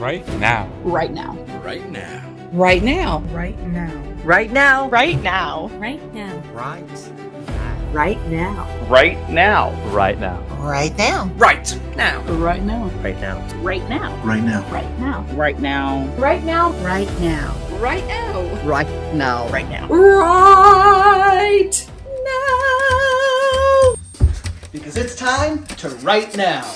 Right now. Right now. Right now. Right now. Right now. Right now. Right now. Right now. Right. Right now. Right now. Right now. Right now. Right now. Right now. Right now. Right now. Right now. Right now. Right now. Right now. Right now. Right now. Right now. Right now. Right now. Because it's time to right now.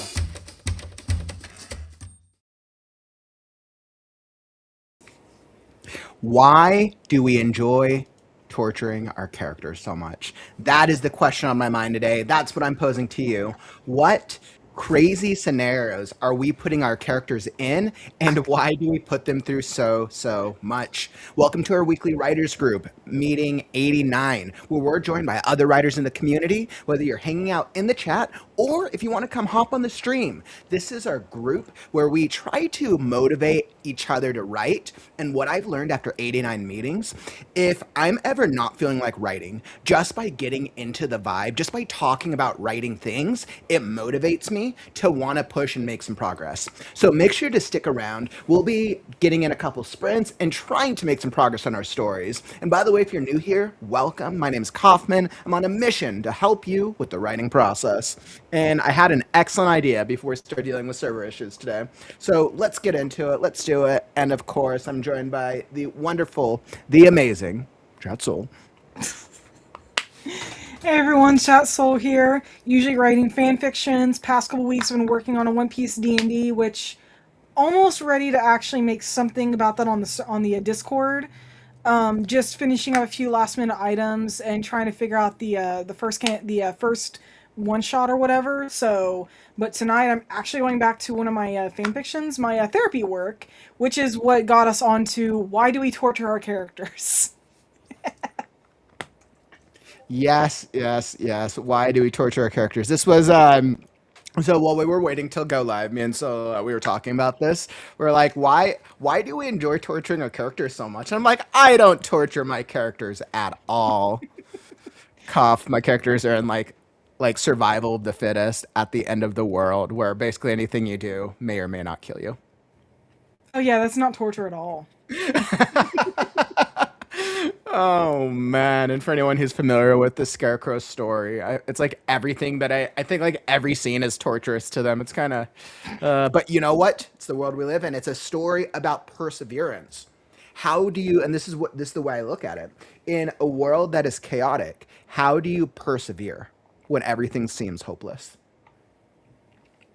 Why do we enjoy torturing our characters so much? That is the question on my mind today. That's what I'm posing to you. What crazy scenarios are we putting our characters in, and why do we put them through so much? Welcome to our weekly writers group, meeting 89, where we're joined by other writers in the community, whether you're hanging out in the chat or if you want to come hop on the stream. This is our group where we try to motivate each other to write. And what I've learned after 89 meetings, if I'm ever not feeling like writing, just by getting into the vibe, just by talking about writing things, it motivates me to want to push and make some progress. So make sure to stick around. We'll be getting in a couple sprints and trying to make some progress on our stories. And by the way, if you're new here, welcome. My name is Kaufman. I'm on a mission to help you with the writing process. And I had an excellent idea before we started dealing with server issues today. So let's get into it. Let's do it. And of course, I'm joined by the wonderful, the amazing Chat Soul. Hey everyone, Chat Soul here. Usually writing fan fictions. Past couple weeks I've been working on a One Piece D&D, which almost ready to actually make something about that on the Discord. Just finishing up a few last minute items and trying to figure out the first one shot or whatever. So, but tonight I'm actually going back to one of my fan fictions, my therapy work, which is what got us onto why do we torture our characters. Yes. Why do we torture our characters? This was so while we were waiting till go live, me and so we were talking about this. We're like, why do we enjoy torturing our characters so much? And I'm like, I don't torture my characters at all. Cough. My characters are in like survival of the fittest at the end of the world, where basically anything you do may or may not kill you. Oh yeah, that's not torture at all. Oh man, and for anyone who's familiar with the Scarecrow story, it's like everything that I think like every scene is torturous to them. It's kind of but you know what, it's the world we live in. It's a story about perseverance. How do you, and this is the way I look at it, in a world that is chaotic, how do you persevere when everything seems hopeless?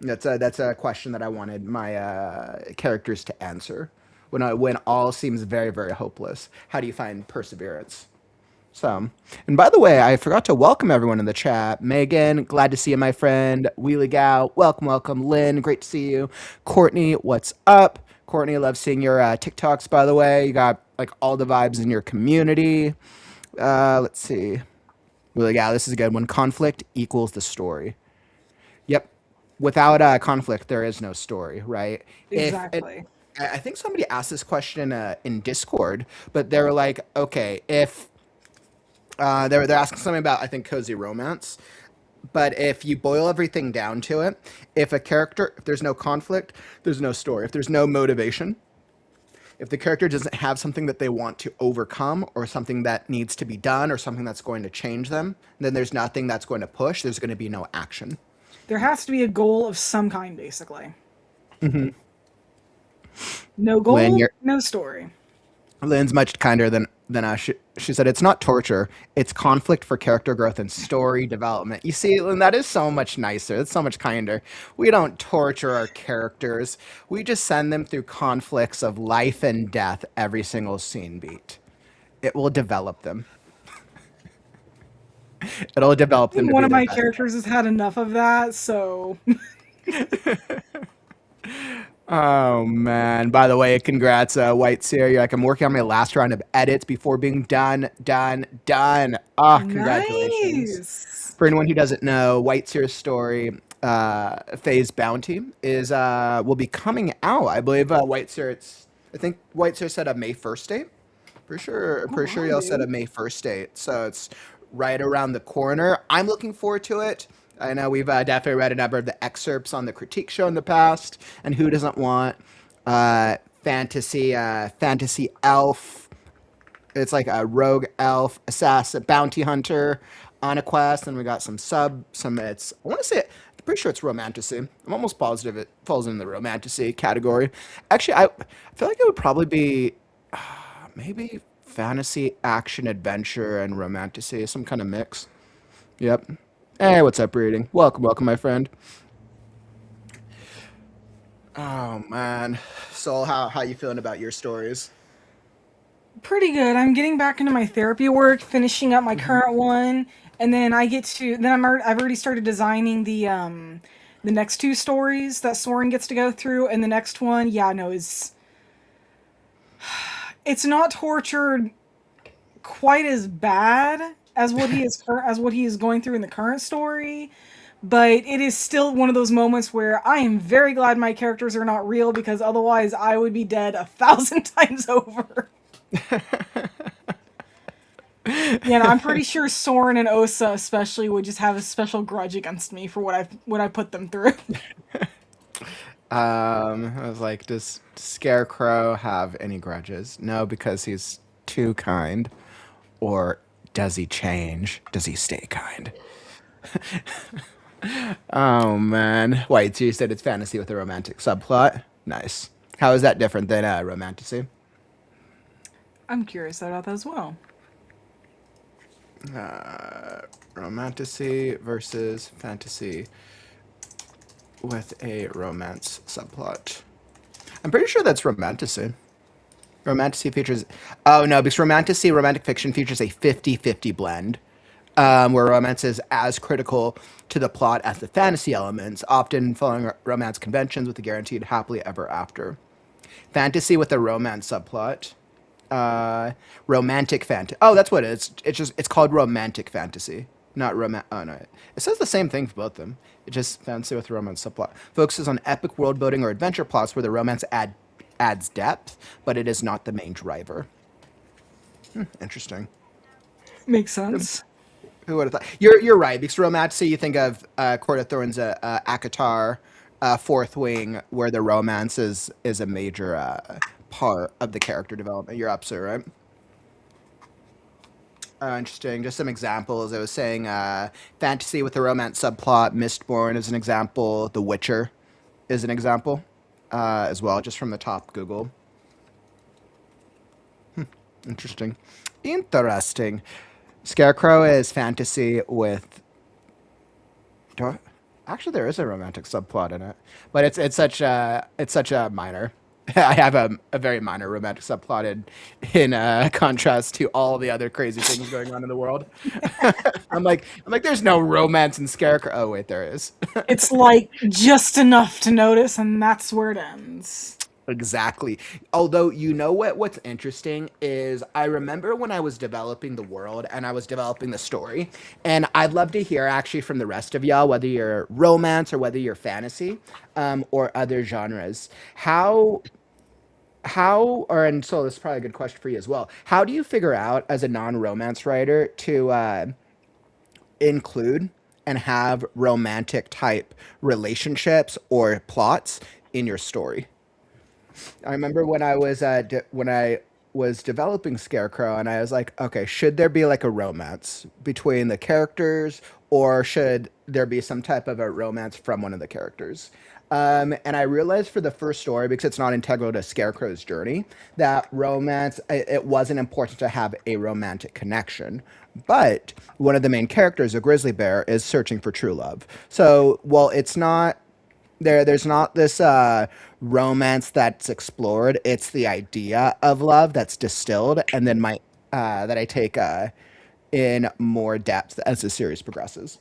That's a question that I wanted my characters to answer. When all seems very, very hopeless, how do you find perseverance? So, and by the way, I forgot to welcome everyone in the chat. Megan, glad to see you, my friend. Wheelie Gal, welcome. Lynn, great to see you. Courtney, what's up? Courtney, love seeing your TikToks, by the way. You got like all the vibes in your community. Let's see. Wheelie Gal, this is a good one. Conflict equals the story. Yep. Without conflict, there is no story, right? Exactly. I think somebody asked this question in Discord, but they were like, okay, if they're asking something about, I think, cozy romance, but if you boil everything down to it, if there's no conflict, there's no story. If there's no motivation, if the character doesn't have something that they want to overcome or something that needs to be done or something that's going to change them, then there's nothing that's going to push. There's going to be no action. There has to be a goal of some kind, basically. Mm-hmm. No goal, no story. Lynn's much kinder than us. She said it's not torture, it's conflict for character growth and story development. You see, Lynn, that is so much nicer. It's so much kinder. We don't torture our characters. We just send them through conflicts of life and death every single scene beat. It will develop them. It'll develop them. One of my characters has had enough of that, so... Oh man! By the way, congrats, White Seer. You're like, I'm working on my last round of edits before being done. Congratulations! Nice. For anyone who doesn't know, White Seer's story, Phase Bounty, will be coming out. I believe White Seer. I think White Seer said a May 1st date. Pretty sure y'all said a May 1st date. So it's right around the corner. I'm looking forward to it. I know we've definitely read a number of the excerpts on the critique show in the past, and who doesn't want Fantasy elf. It's like a rogue elf, assassin, bounty hunter on a quest. And we got some. I want to say, I'm pretty sure it's romantasy. I'm almost positive it falls in the romantasy category. Actually, I feel like it would probably be maybe fantasy, action, adventure, and romantasy, some kind of mix. Yep. Hey, what's up, reading? Welcome, my friend. Oh man, Soul, how you feeling about your stories? Pretty good. I'm getting back into my therapy work, finishing up my current one, and then I've already started designing the next two stories that Soren gets to go through, and the next one, yeah, no, is it's not tortured quite as bad as what he is going through in the current story, but it is still one of those moments where I am very glad my characters are not real because otherwise I would be dead 1,000 times over. Yeah, no, I'm pretty sure Soren and Osa especially would just have a special grudge against me for what I put them through. I was like, does Scarecrow have any grudges? No, because he's too kind. Or does he change? Does he stay kind? Oh man. Wait, so you said it's fantasy with a romantic subplot? Nice. How is that different than romantasy? I'm curious about that as well. Romantasy versus fantasy with a romance subplot. I'm pretty sure that's romantasy. Romantasy features. Oh no, because romantic fiction features a 50-50 blend, where romance is as critical to the plot as the fantasy elements, often following romance conventions with a guaranteed happily ever after. Fantasy with a romance subplot. Romantic fantasy. Oh, that's what it is. It's called romantic fantasy, not romance. Oh no, it says the same thing for both of them. It just fantasy with a romance subplot focuses on epic world building or adventure plots where the romance adds depth, but it is not the main driver. Interesting. Makes sense. Who would have thought? You're right because romantasy you think of Court of Thorns, Akatar, Fourth Wing, where the romance is a major part of the character development. You're absolutely right. Interesting. Just some examples. I was saying fantasy with a romance subplot. Mistborn is an example. The Witcher is an example as well, just from the top Google. Interesting. Interesting. Scarecrow is fantasy with. Actually, there is a romantic subplot in it, but it's such a minor. I have a very minor romantic subplot in contrast to all the other crazy things going on in the world. I'm like, there's no romance in Scarecrow. Oh wait, there is. It's like just enough to notice, and that's where it ends. Exactly. Although you know what's interesting is I remember when I was developing the world and I was developing the story, and I'd love to hear actually from the rest of y'all whether you're romance or whether you're fantasy, or other genres. And so this is probably a good question for you as well. How do you figure out as a non-romance writer to include and have romantic type relationships or plots in your story? I remember when I was developing Scarecrow, and I was like, okay, should there be like a romance between the characters, or should there be some type of a romance from one of the characters? And I realized for the first story, because it's not integral to Scarecrow's journey, that romance it wasn't important to have a romantic connection. But one of the main characters, a grizzly bear, is searching for true love. So, well, it's not there's not this romance that's explored. It's the idea of love that's distilled and then my that I take in more depth as the series progresses.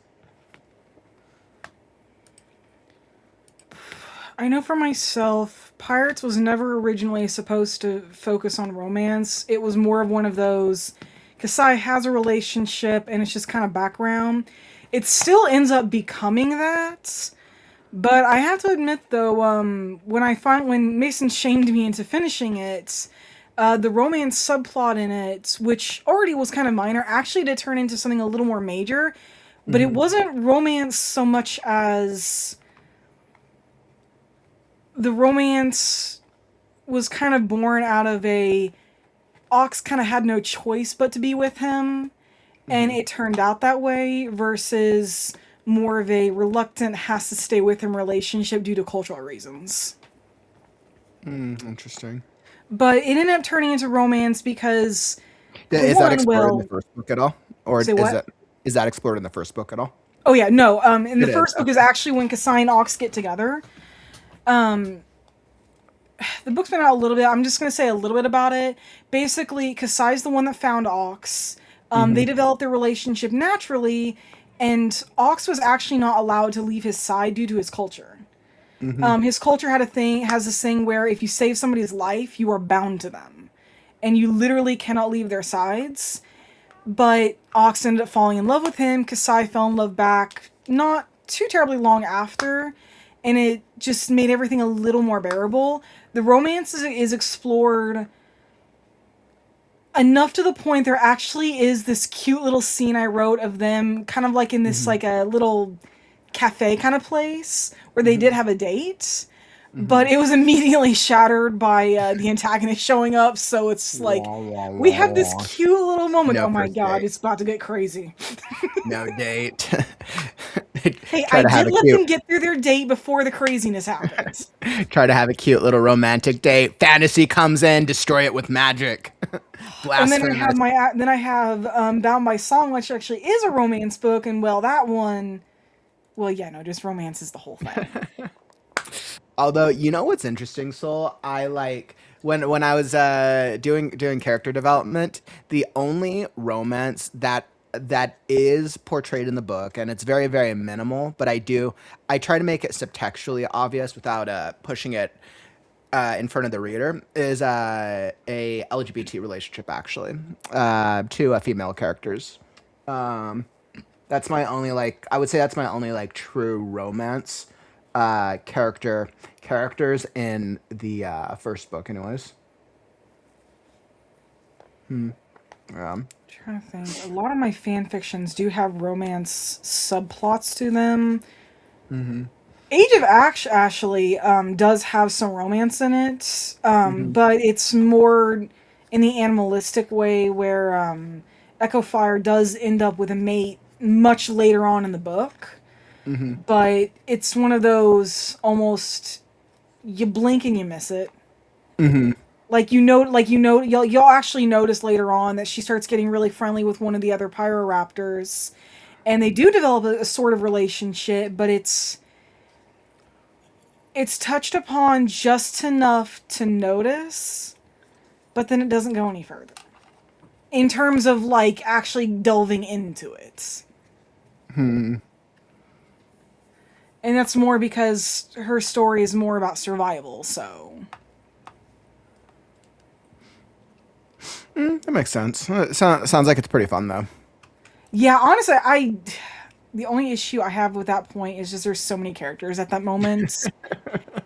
I know for myself, Pirates was never originally supposed to focus on romance. It was more of one of those. Kasai has a relationship and it's just kind of background. It still ends up becoming that. But I have to admit, though, when Mason shamed me into finishing it, the romance subplot in it, which already was kind of minor, actually did turn into something a little more major. But it wasn't romance so much as the romance was kind of born out of Ox kind of had no choice but to be with him, and it turned out that way, versus more of a reluctant has to stay with him relationship due to cultural reasons. Interesting. But it ended up turning into romance because Is that explored in the first book at all, or Say what? is that explored in the first book at all? Oh yeah, no. In the It is, first book is actually when Kasai and Ox get together. The book's been out a little bit. I'm just gonna say a little bit about it. Basically, Kasai's the one that found Ox. They developed their relationship naturally, and Ox was actually not allowed to leave his side due to his culture. His culture has this thing where if you save somebody's life, you are bound to them, and you literally cannot leave their sides. But Ox ended up falling in love with him. Kasai fell in love back not too terribly long after, and it just made everything a little more bearable. The romance is explored enough to the point there actually is this cute little scene I wrote of them kind of like in this like a little cafe kind of place where they did have a date. But it was immediately shattered by the antagonist showing up, so it's like we have this cute little moment. No Oh my first god, date. it's about to get crazy. No date. Hey, Try I to have did a let cute- them get through their date before the craziness happens. Try to have a cute little romantic date. Fantasy comes in, destroy it with magic. And then Blasphemous. I have Bound by Song, which actually is a romance book, and well, that one, well, yeah, no, just romance is the whole thing. Although, you know what's interesting, Soul? I like when I was doing character development, the only romance that is portrayed in the book, and it's very, very minimal, but I try to make it subtextually obvious without pushing it in front of the reader, is a LGBT relationship, actually, two female characters. Um, that's my only I would say that's my only true romance characters in the first book, anyways. Yeah. Trying to think. A lot of my fan fictions do have romance subplots to them. Age of Ash actually does have some romance in it, but it's more in the animalistic way where Echo Fire does end up with a mate much later on in the book. But it's one of those almost you blink and you miss it. You'll actually notice later on that she starts getting really friendly with one of the other Pyroraptors, and they do develop a sort of relationship, but it's touched upon just enough to notice, but then it doesn't go any further in terms of actually delving into it. And that's more because her story is more about survival, so. That makes sense. Sounds like it's pretty fun, though. Yeah, honestly, the only issue I have with that point is just there's so many characters at that moment.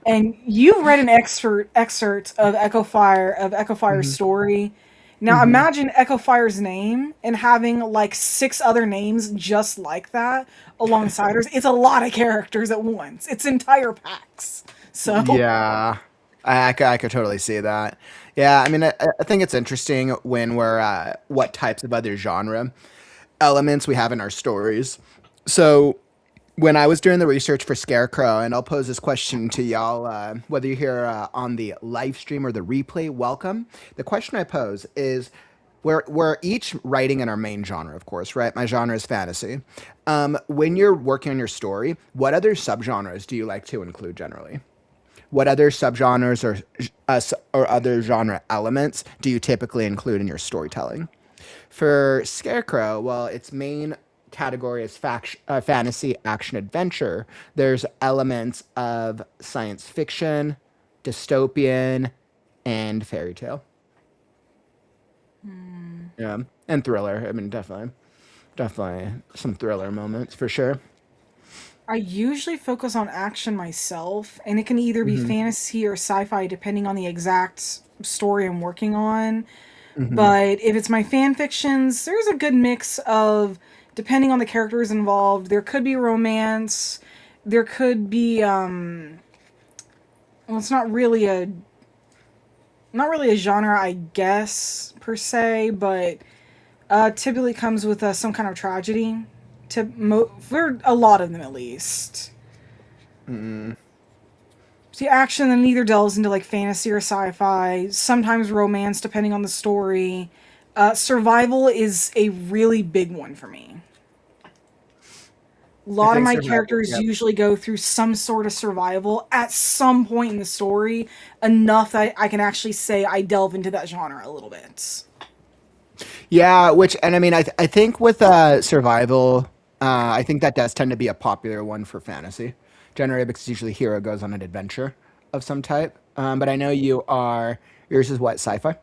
And you've read an excerpt of Echo Fire's story. Now imagine Echo Fire's name and having 6 other names just like that alongside hers. It's a lot of characters at once. It's entire packs. So Yeah, I could totally see that. Yeah, I mean, I think it's interesting when we're what types of other genre elements we have in our stories. So when I was doing the research for Scarecrow, and I'll pose this question to y'all, whether you're here on the live stream or the replay, welcome. The question I pose is, we're each writing in our main genre, of course, right? My genre is fantasy. When you're working on your story, what other subgenres do you like to include generally? What other subgenres or other genre elements do you typically include in your storytelling? For Scarecrow, well, its main category is fantasy, action, adventure. There's elements of science fiction, dystopian, and fairy tale. Yeah, and thriller. I mean, definitely some thriller moments for sure. I usually focus on action myself, and it can either be fantasy or sci-fi depending on the exact story I'm working on. But if it's my fan fictions, there's a good mix of, depending on the characters involved, there could be romance, there could be well, it's not really not really a genre, I guess, per se, but typically comes with some kind of tragedy. For a lot of them, at least. See, action then either delves into like fantasy or sci-fi, sometimes romance, depending on the story. Survival is a really big one for me. A I lot of think my survival. characters Yep. usually go through some sort of survival at some point in the story, enough that I can actually say I delve into that genre a little bit. Yeah, which and I mean I think with survival, I think that does tend to be a popular one for fantasy, generally because usually hero goes on an adventure of some type. But I know yours is what sci-fi.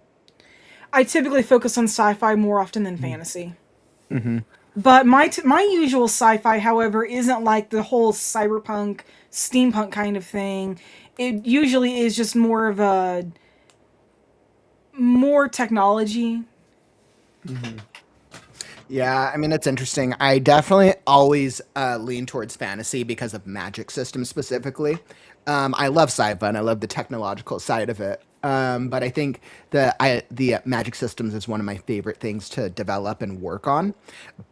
I typically focus on sci-fi more often than fantasy. But my usual sci-fi, however, isn't like the whole cyberpunk, steampunk kind of thing. It usually is just more of a more technology. Yeah, I mean it's interesting. I definitely always lean towards fantasy because of magic systems specifically. I love sci-fi and I love the technological side of it. But I think the magic systems is one of my favorite things to develop and work on.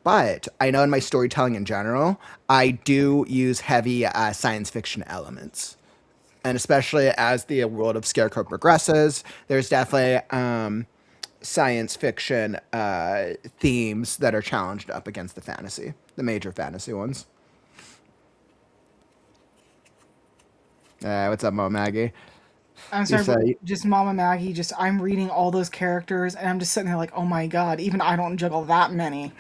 But I know in my storytelling in general, I do use heavy science fiction elements. And especially as the world of Scarecrow progresses, there's definitely science fiction themes that are challenged up against the major fantasy ones. What's up, Mo Maggie? I'm You sorry, but say, just Mama Maggie. Just I'm reading all those characters, and I'm just sitting there like, oh my god, even I don't juggle that many.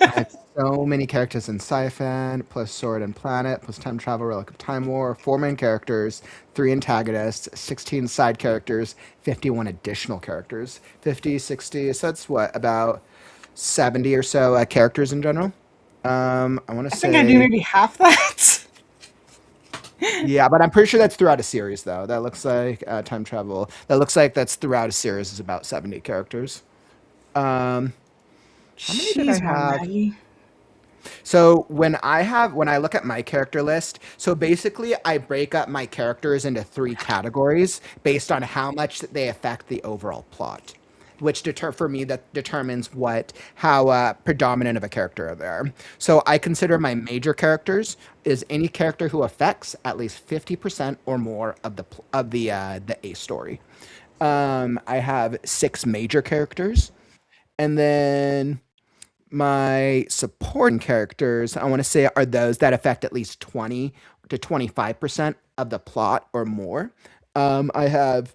I have so many characters in Siphon, plus Sword and Planet, plus Time Travel, Relic of Time War, four main characters, three antagonists, 16 side characters, 51 additional characters, 50, 60. So that's what, about 70 or so characters in general. I want to I think I do say, maybe half that. yeah, but I'm pretty sure that's throughout a series, though. That looks like Time Travel. That looks like that's throughout a series, is about 70 characters. Um, how many did I Jeez, Mama have? Maggie. So when I look at my character list, so basically I break up my characters into three categories based on how much they affect the overall plot, which for me that determines how predominant of a character they are. So I consider my major characters is any character who affects at least 50% or more of the A story. I have six major characters, and then my supporting characters, I want to say, are those that affect at least 20 to 25% of the plot or more. I have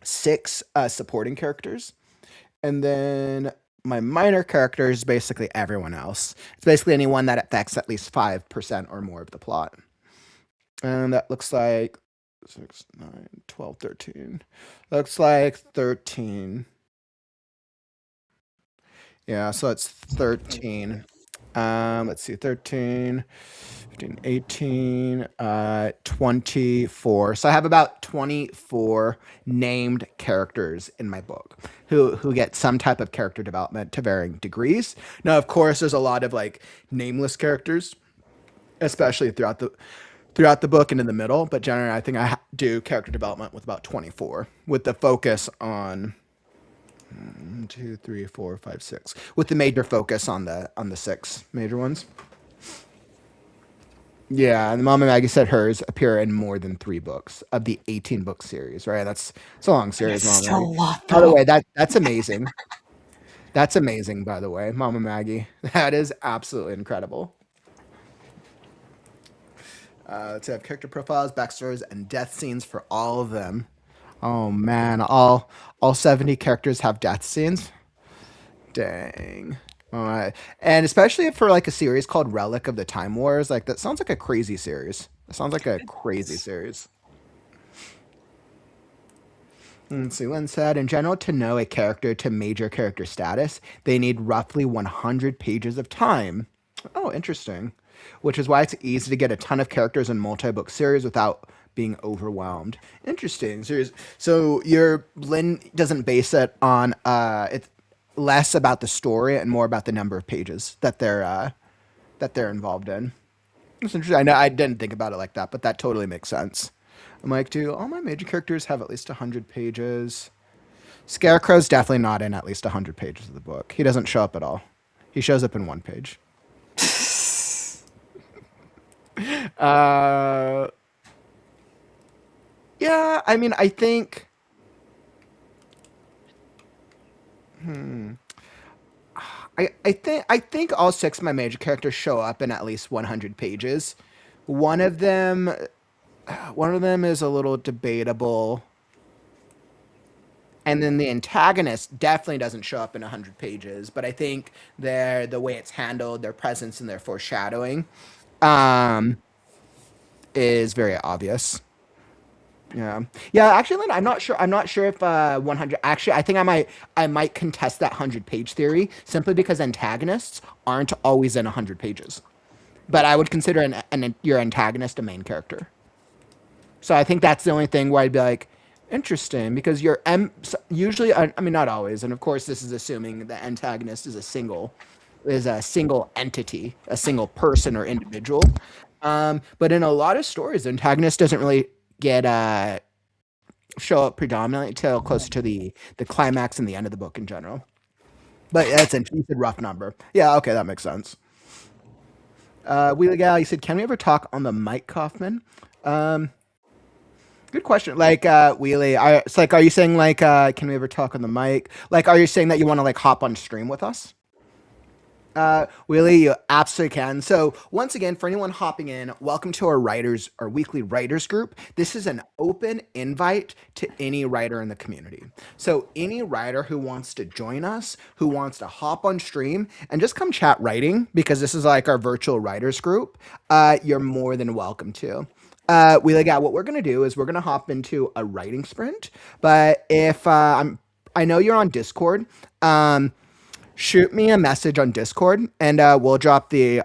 six supporting characters. And then my minor character is basically everyone else. It's basically anyone that affects at least 5% or more of the plot. And that looks like 6, 9, 12, 13. Looks like 13. Yeah, so it's 13. Let's see, 13, 15, 18, 24. So I have about 24 named characters in my book who get some type of character development to varying degrees. Now, of course, there's a lot of like nameless characters, especially throughout the book and in the middle, but generally I think do character development with about 24 with the focus on 2, 3, 4, 5, 6. With the major focus on the six major ones. Yeah, and Mama Maggie said hers appear in more than 3 books of the 18-book series, right? It's a long series, It's Mama still a Maggie. lot, By the though. way, that's amazing. That's amazing, by the way, Mama Maggie. That is absolutely incredible. Let's have character profiles, backstories, and death scenes for all of them. Oh man, all 70 characters have death scenes. Dang. All right. And especially for like a series called Relic of the Time Wars, like that sounds like a crazy series. That sounds like a crazy series. Let's see. Lynn said, in general, to know a character to major character status, they need roughly 100 pages of time. Oh, interesting. Which is why it's easy to get a ton of characters in multi-book series without being overwhelmed. Interesting. So your Lynn doesn't base it on it's less about the story and more about the number of pages that they're involved in. It's interesting. I know I didn't think about it like that, but that totally makes sense. I'm like, do all my major characters have at least 100 pages? Scarecrow's definitely not in at least 100 pages of the book. He doesn't show up at all. He shows up in one page. Uh, yeah, I mean, I think. I think all six of my major characters show up in at least 100 pages. One of them, one of them is a little debatable, and then the antagonist definitely doesn't show up in 100 pages. But I think the way it's handled, their presence and their foreshadowing, um, is very obvious. Yeah. Yeah, actually, Lynn, I'm not sure. I'm not sure if 100. Actually, I think I might contest that 100-page theory simply because antagonists aren't always in 100 pages. But I would consider your antagonist a main character. So I think that's the only thing where I'd be like, interesting, because usually, I mean, not always, and of course, this is assuming the antagonist is a single entity, a single person or individual. But in a lot of stories, the antagonist doesn't really get show up predominantly until closer to the climax and the end of the book in general. But that's a rough number. Yeah, okay, that makes sense. Wheelie Gal, you said, can we ever talk on the mic, Kaufman? Um, Good question. Like, Wheelie, it's like, are you saying like, can we ever talk on the mic? Like, are you saying that you want to like hop on stream with us? Willie, you absolutely can. So once again, for anyone hopping in, welcome to our weekly writers group. This is an open invite to any writer in the community. So any writer who wants to join us, who wants to hop on stream and just come chat writing, because this is like our virtual writers group, you're more than welcome to. What we're gonna do is we're gonna hop into a writing sprint. But if I know you're on Discord. Shoot me a message on Discord, and I'll go drop the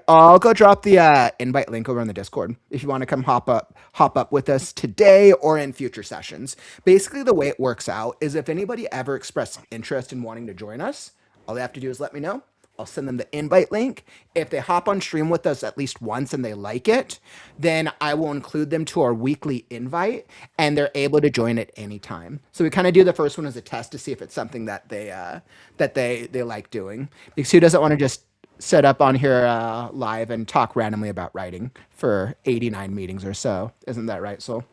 invite link over on the Discord if you want to come hop up with us today or in future sessions. Basically, the way it works out is if anybody ever expressed interest in wanting to join us, all they have to do is let me know. I'll send them the invite link. If they hop on stream with us at least once and they like it, then I will include them to our weekly invite and they're able to join at any time. So we kind of do the first one as a test to see if it's something that they like doing. Because who doesn't want to just sit up on here live and talk randomly about writing for 89 meetings or so? Isn't that right, Sol?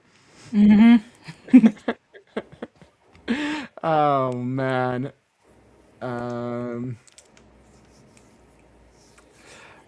Oh man. Um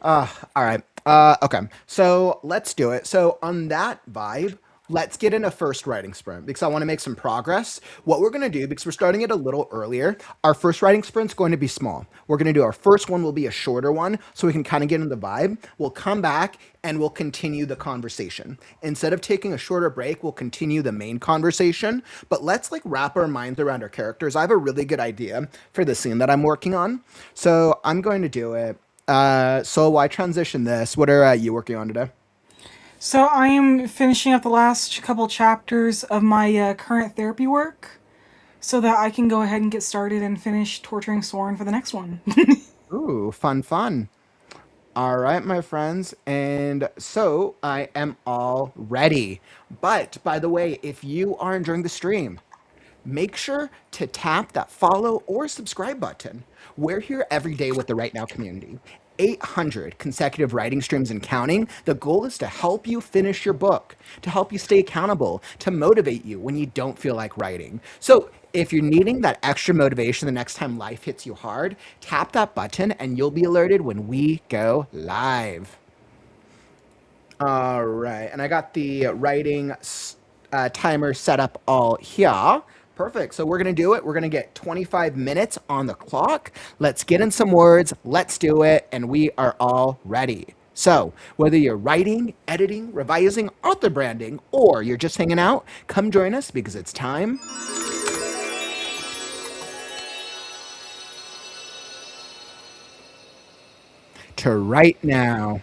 all right. Okay. So let's do it. So on that vibe, let's get in a first writing sprint because I want to make some progress. What we're going to do, because we're starting it a little earlier, our first writing sprint's going to be small. We're going to do our first one will be a shorter one so we can kind of get in the vibe. We'll come back and we'll continue the conversation. Instead of taking a shorter break, we'll continue the main conversation. But let's like wrap our minds around our characters. I have a really good idea for the scene that I'm working on. So I'm going to do it. So why transition this? What are you working on today? So I am finishing up the last couple chapters of my current therapy work so that I can go ahead and get started and finish torturing Soren for the next one. Ooh, fun. All right, my friends. And so I am all ready. But by the way, if you are enjoying the stream, make sure to tap that follow or subscribe button. We're here every day with the Right Now community. 800 consecutive writing streams and counting. The goal is to help you finish your book, to help you stay accountable, to motivate you when you don't feel like writing. So if you're needing that extra motivation the next time life hits you hard, tap that button and you'll be alerted when we go live. All right, and I got the writing timer set up all here. Perfect. So we're going to do it. We're going to get 25 minutes on the clock. Let's get in some words. Let's do it. And we are all ready. So whether you're writing, editing, revising, author branding, or you're just hanging out, come join us because it's time to write now.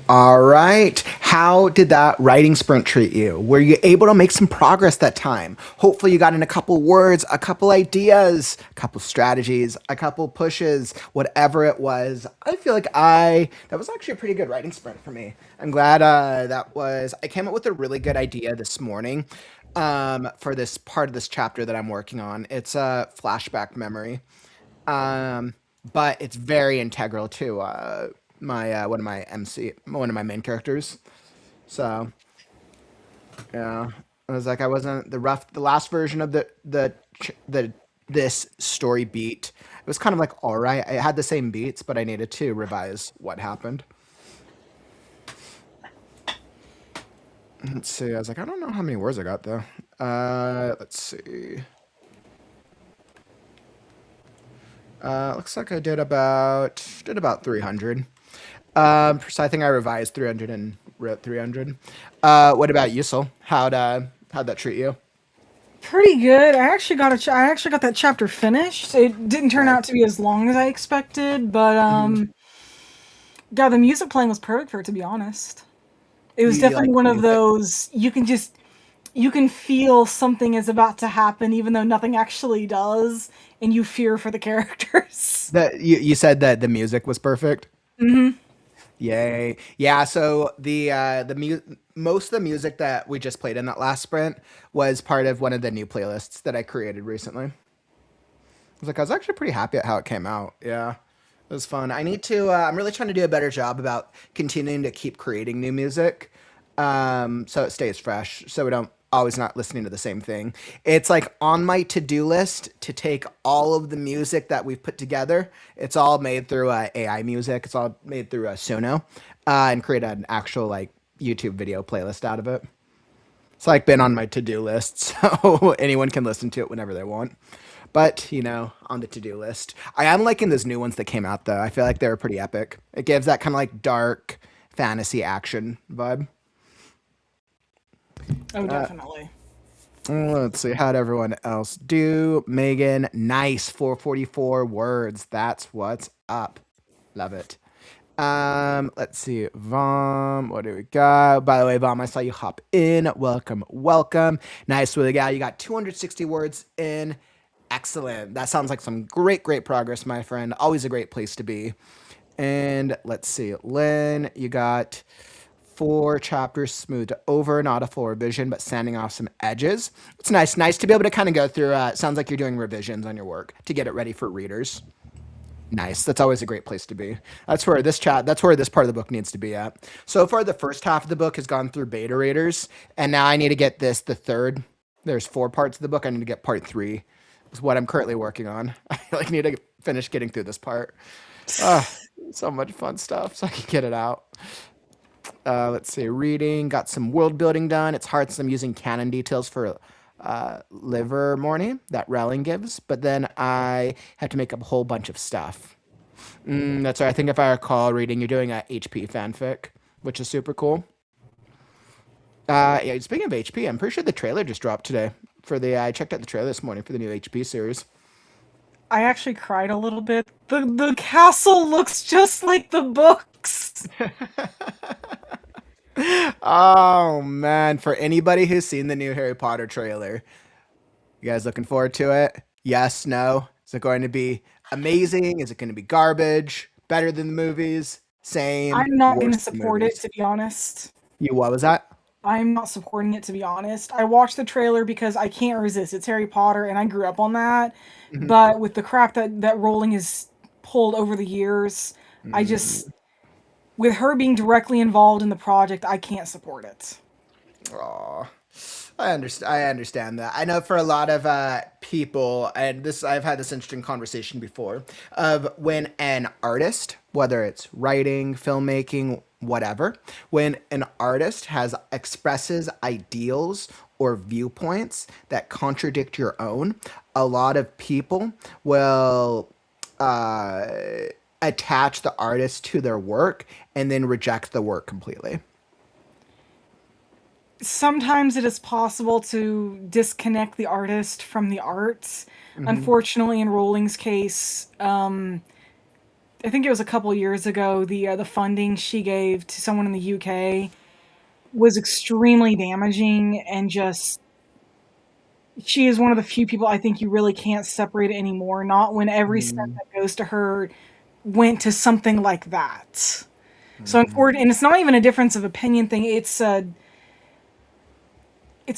All right. How did that writing sprint treat you? Were you able to make some progress that time? Hopefully, you got in a couple words, a couple ideas, a couple strategies, a couple pushes, whatever it was. I feel like that was actually a pretty good writing sprint for me. I'm glad I came up with a really good idea this morning for this part of this chapter that I'm working on. It's a flashback memory. Um, but it's very integral to my one of my main characters. So yeah, I was like, I wasn't the last version of the this story beat. It was kind of like all right. I had the same beats, but I needed to revise what happened. Let's see. I was like, I don't know how many words I got though. Let's see. Looks like I did about 300. So I think I revised 300 and wrote 300. What about you, Sol? How'd that treat you? Pretty good. I actually got that chapter finished. It didn't turn Nice. out to be as long as I expected, but yeah, the music playing was perfect for it, to be honest. It was You like definitely one the of music? those you can feel something is about to happen even though nothing actually does, and you fear for the characters. You said that the music was perfect. Hmm. Yay! Yeah. So most of the music that we just played in that last sprint was part of one of the new playlists that I created recently. I was actually pretty happy at how it came out. Yeah, it was fun. I need to. I'm really trying to do a better job about continuing to keep creating new music, so it stays fresh. So we don't always not listening to the same thing. It's like on my to-do list to take all of the music that we've put together. It's all made through AI music. It's all made through Sono, and create an actual like YouTube video playlist out of it. It's like been on my to-do list, so anyone can listen to it whenever they want. But, on the to-do list. I am liking those new ones that came out though. I feel like they were pretty epic. It gives that kind of like dark fantasy action vibe. Oh, Uh, definitely. let's see, how'd everyone else do? Megan, nice 444 words. That's what's up. Love it. Let's see, Vom. What do we got? By the way, Vom, I saw you hop in. Welcome, welcome. Nice, Willie Gal. You got 260 words in. Excellent. That sounds like some great, great progress, my friend. Always a great place to be. And let's see, Lynn, you got 4 chapters smoothed over, not a full revision, but sanding off some edges. It's nice to be able to kind of go through. It sounds like you're doing revisions on your work to get it ready for readers. Nice. That's always a great place to be. That's where this part of the book needs to be at. So far, the first half of the book has gone through beta readers, and now I need to get the third. There's 4 parts of the book. I need to get part 3. Is what I'm currently working on. I like need to finish getting through this part. Ah, so much fun stuff, so I can get it out. Let's see, reading, got some world building done. It's hard since I'm using canon details for Livermorny that Rowling gives, but then I had to make up a whole bunch of stuff. That's right. I think if I recall reading, you're doing a HP fanfic, which is super cool. Yeah, speaking of HP, I'm pretty sure the trailer just dropped today I checked out the trailer this morning for the new HP series. I actually cried a little bit. The castle looks just like the books. Oh man, for anybody who's seen the new Harry Potter trailer, you guys looking forward to it? Yes, no? Is it going to be amazing? Is it going to be garbage? Better than the movies? Same? I'm not going to Worse than support it, movies? to be honest. What was that? I'm not supporting it, to be honest. I watched the trailer because I can't resist. It's Harry Potter, and I grew up on that. Mhm. But with the crap that Rowling has pulled over the years, I just, Mm, with her being directly involved in the project, I can't support it. aw. I understand that. I know for a lot of people, and this I've had this interesting conversation before of when an artist, whether it's writing, filmmaking, whatever, when an artist has expresses ideals or viewpoints that contradict your own, a lot of people will uh, attach the artist to their work and then reject the work completely. Sometimes it is possible to disconnect the artist from the art. Hmm. Unfortunately, in Rowling's case, I think it was a couple years ago, the funding she gave to someone in the UK was extremely damaging, and just she is one of the few people I think you really can't separate it anymore. Not when every cent Mm, that goes to her went to something like that. So mhm. important, and it's not even a difference of opinion thing. It's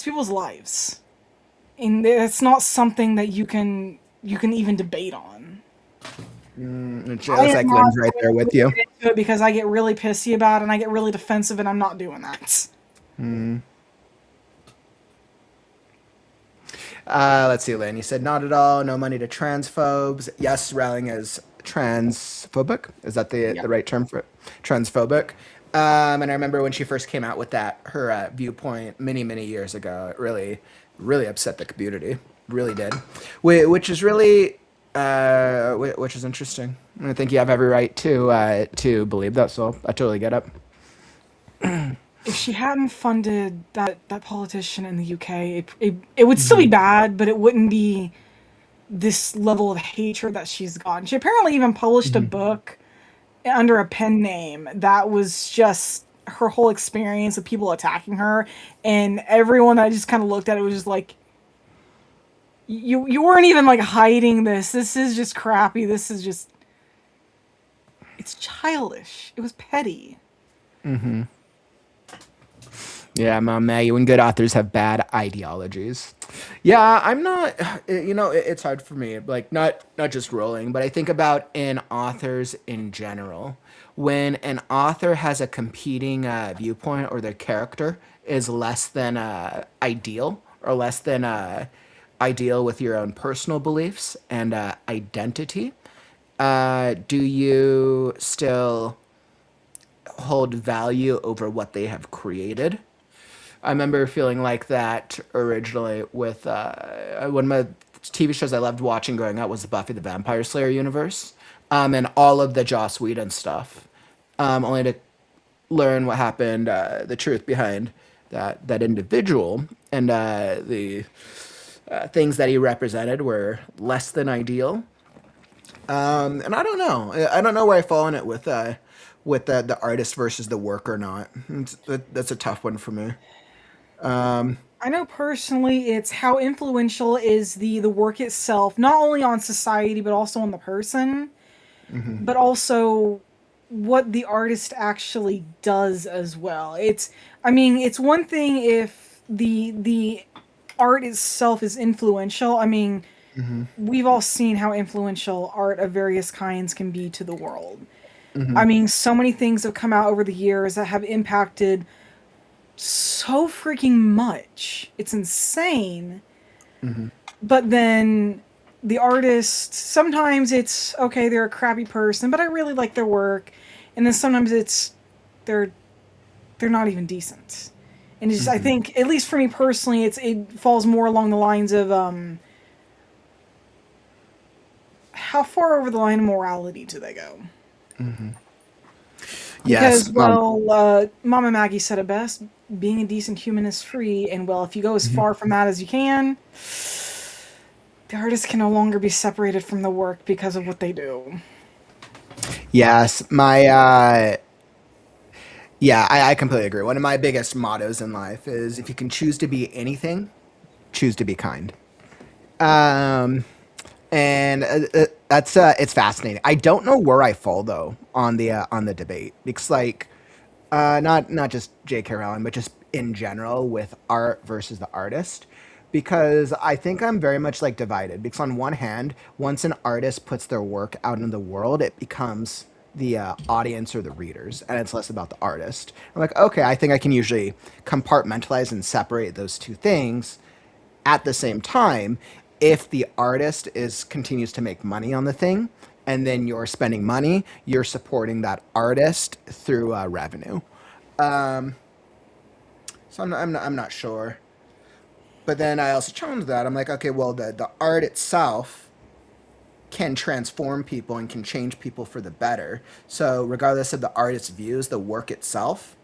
people's lives, and it's not something that you can even debate on. It I looks am like not Lynn's right going there to with you. get into it because I get really pissy about it and I get really defensive, and I'm not doing that. Let's see, Lynn. You said not at all. No money to transphobes. Yes, Rowling is transphobic. Is that Yeah. the right term for it? Transphobic. And I remember when she first came out with that her viewpoint many years ago. It really upset the community. Really did. Which is really which is interesting. I think you have every right to believe that. So I totally get it. If she hadn't funded that politician in the UK, it would still be bad, but it wouldn't be this level of hatred that she's gotten. She apparently even published a book under a pen name that was just her whole experience of people attacking her, and everyone that just kind of looked at it was just like, you weren't even like hiding this. This is just crappy. This is just, it's childish. It was petty. Yeah, Mom Maggie, when good authors have bad ideologies. Yeah, I'm not, it's hard for me, like not just Rowling, but I think about in authors in general. When an author has a competing viewpoint or their character is less than ideal or less than ideal with your own personal beliefs and identity, do you still hold value over what they have created? I remember feeling like that originally with one of my TV shows I loved watching growing up was the Buffy the Vampire Slayer universe, and all of the Joss Whedon stuff, only to learn what happened, the truth behind that individual, and the things that he represented were less than ideal. And I don't know. I don't know where I fall on it with the artist versus the work or not. That's a tough one for me. I know personally it's how influential is the work itself, not only on society but also on the person, but also what the artist actually does as well. I mean, it's one thing if the art itself is influential. I mean, we've all seen how influential art of various kinds can be to the world. I mean, so many things have come out over the years that have impacted so freaking much. It's insane. But then the artist, sometimes it's okay, they're a crappy person, but I really like their work. And then sometimes it's they're they're not even decent. And it's just, I think, at least for me personally, it falls more along the lines of how far over the line of morality do they go? Yes. Because, well, Mama Maggie said it best, being a decent human is free, and well, if you go as far from that as you can, the artist can no longer be separated from the work because of what they do. Yes. Yeah, I completely agree. One of my biggest mottos in life is if you can choose to be anything, choose to be kind. Um, and that's it's fascinating. I don't know where I fall though on the debate because like not just J.K. Rowling, but just in general with art versus the artist. Because I think I'm very much like divided. Because on one hand, once an artist puts their work out in the world, it becomes the audience or the readers, and it's less about the artist. I'm like, okay, I think I can usually compartmentalize and separate those two things at the same time if the artist is continues to make money on the thing and then you're spending money, you're supporting that artist through revenue. So I'm not sure. But then I also challenge that. I'm like, okay, well, the art itself can transform people and can change people for the better. So regardless of the artist's views, the work itself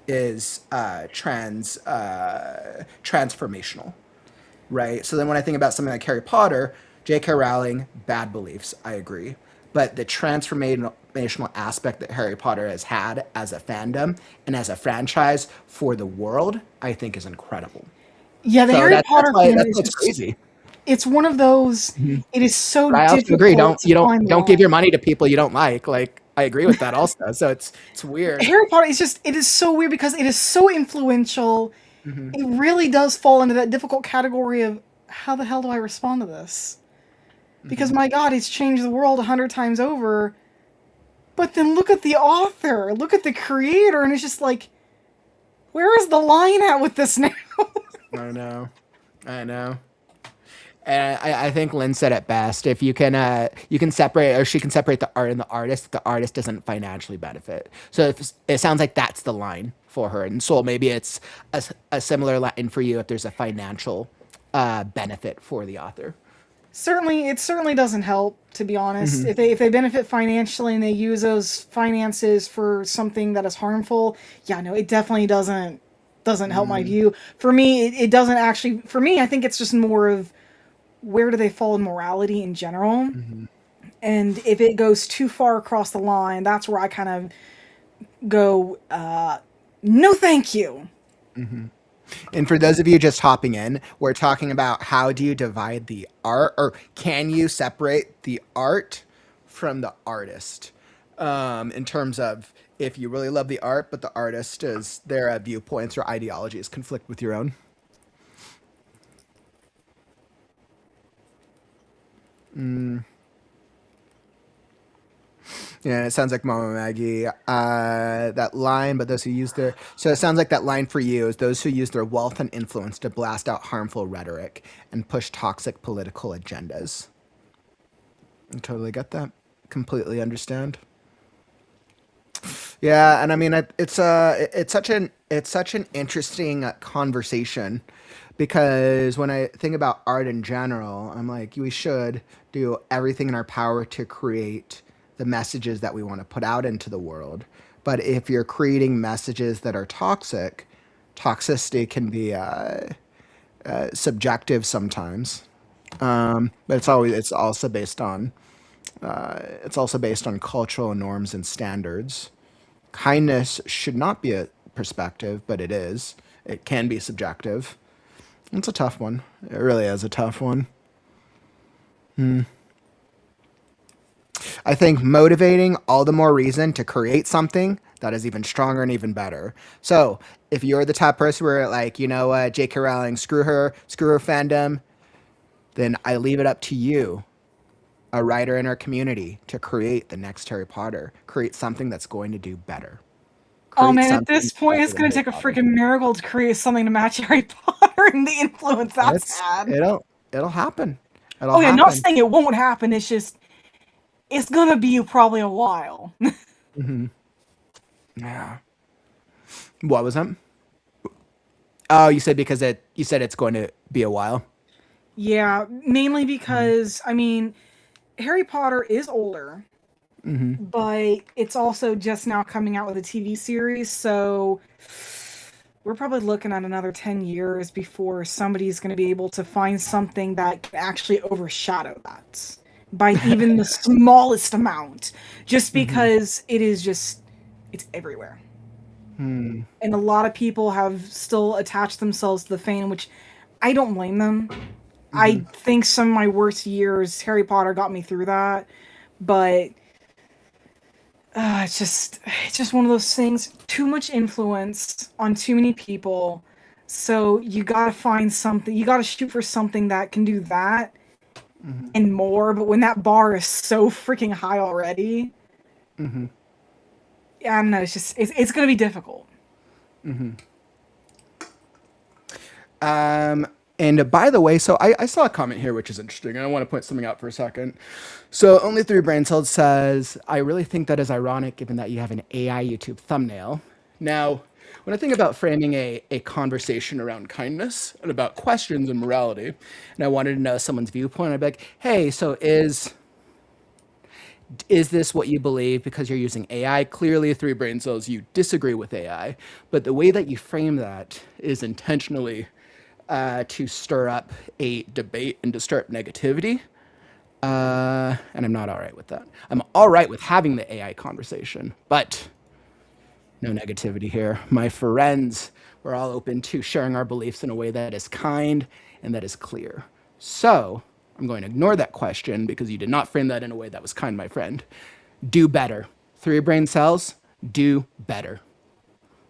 is transformational, right? So then when I think about something like Harry Potter, J.K. Rowling, bad beliefs, I agree. But the transformational aspect that Harry Potter has had as a fandom and as a franchise for the world, I think is incredible. Yeah, the So Harry that's Potter why fandom is it's just, crazy. it's one of those, it is so But I also agree. difficult to find the Don't give your line. money to people you don't like. Like I agree with that also. So it's weird. Harry Potter is just, it is so weird because it is so influential. It really does fall into that difficult category of how the hell do I respond to this? Because my God, it's changed the world 100 times over. But then look at the author, look at the creator, and it's just like, where is the line at with this now? I know. I know. And I think Lynn said it best. If you can separate, or she can separate the art and the artist doesn't financially benefit. So if, it sounds like that's the line for her. And so maybe it's a similar line for you if there's a financial benefit for the author. Certainly, it certainly doesn't help, to be honest. If they benefit financially and they use those finances for something that is harmful, yeah, no, it definitely doesn't help my view. For me, it doesn't actually. For me, I think it's just more of where do they fall in morality in general, and if it goes too far across the line, that's where I kind of go, no, thank you. And for those of you just hopping in, we're talking about how do you divide the art, or can you separate the art from the artist? In terms of if you really love the art, but the artist is their viewpoints or ideologies conflict with your own. Yeah, it sounds like Mama Maggie. That line, but those who use their so it sounds like that line for you is those who use their wealth and influence to blast out harmful rhetoric and push toxic political agendas. I totally get that. Completely understand. Yeah, and I mean it's such an interesting conversation because when I think about art in general, I'm like we should do everything in our power to create the messages that we want to put out into the world. But if you're creating messages that are toxic, toxicity can be subjective sometimes. But it's also based on cultural norms and standards. Kindness should not be a perspective, but it is. It can be subjective. It's a tough one. It really is a tough one. I think motivating all the more reason to create something that is even stronger and even better. So if you're the type of person where like, you know what, J.K. Rowling, screw her fandom, then I leave it up to you, a writer in our community, to create the next Harry Potter. Create something that's going to do better. Oh Create man, at something this point, better it's than gonna Harry take a Potter. freaking miracle to create something to match Harry Potter and the influence that's It's had. it'll happen. It'll Oh yeah, not happen. saying it won't happen. It's just it's gonna be probably a while. Yeah. What was that? Oh, you said because you said it's going to be a while. Yeah, mainly because I mean, Harry Potter is older, but it's also just now coming out with a TV series, so we're probably looking at another 10 years before somebody's going to be able to find something that can actually overshadow that by even the smallest amount, just because it is just, it's everywhere. And a lot of people have still attached themselves to the fandom, which I don't blame them. I think some of my worst years, Harry Potter got me through that, but it's just one of those things. Too much influence on too many people, so you gotta find something. You gotta shoot for something that can do that and more. But when that bar is so freaking high already, I don't know. It's gonna be difficult. And by the way, so I saw a comment here which is interesting, and I want to point something out for a second. So only three brain cells says, I really think that is ironic given that you have an AI YouTube thumbnail. Now, when I think about framing a conversation around kindness and about questions and morality, and I wanted to know someone's viewpoint, I'd be like, hey, so is this what you believe because you're using AI? Clearly, three brain cells, you disagree with AI, but the way that you frame that is intentionally to stir up a debate and to stir up negativity. And and I'm not all right with that. I'm all right with having the AI conversation, but no negativity here. My friends, we're all open to sharing our beliefs in a way that is kind and that is clear. So I'm going to ignore that question because you did not frame that in a way that was kind, my friend. Do better. 3 brain cells, do better.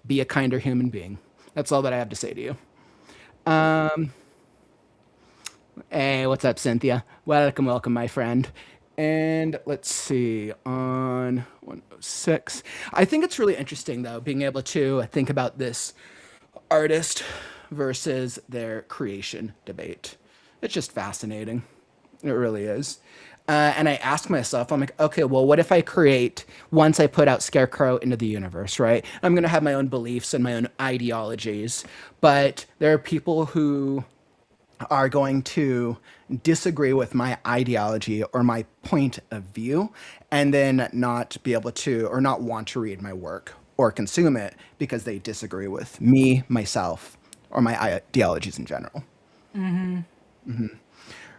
Be a kinder human being. That's all that I have to say to you. Hey, what's up, Cynthia? Welcome, welcome, my friend. And let's see, on 106. I think it's really interesting, though, being able to think about this artist versus their creation debate. It's just fascinating. It really is. And I ask myself, I'm like, okay, well, what if I create, once I put out Scarecrow into the universe, right? I'm going to have my own beliefs and my own ideologies, but there are people who are going to disagree with my ideology or my point of view and then not be able to or not want to read my work or consume it because they disagree with me, myself, or my ideologies in general.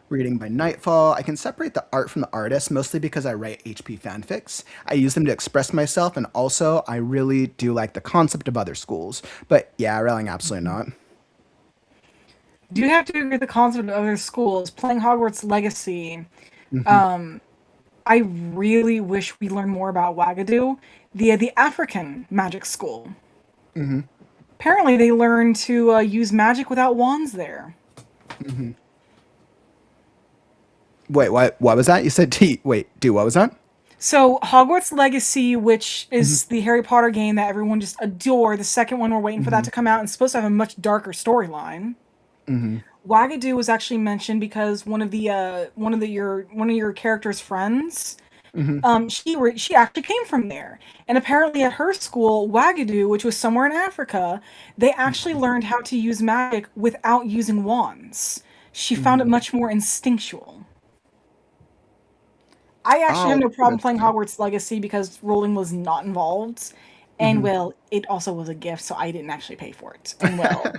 Reading by nightfall. I can separate the art from the artist mostly because I write HP fanfics. I use them to express myself, and also I really do like the concept of other schools. But yeah, Railing, absolutely not. Do have to agree with the concept of other schools. Playing Hogwarts Legacy, I really wish we learned more about Wagadu, the African magic school. Apparently, they learn to use magic without wands there. Wait, what was that? You said wait, do what was that? So Hogwarts Legacy, which is the Harry Potter game that everyone just adore, the second one we're waiting for that to come out, and it's supposed to have a much darker storyline. Wagadu was actually mentioned because one of your character's friends, she actually came from there, and apparently at her school, Wagadu, which was somewhere in Africa, they actually learned how to use magic without using wands. She found it much more instinctual. I actually have no problem playing Hogwarts Legacy because Rowling was not involved. And, well, it also was a gift, so I didn't actually pay for it. And, well...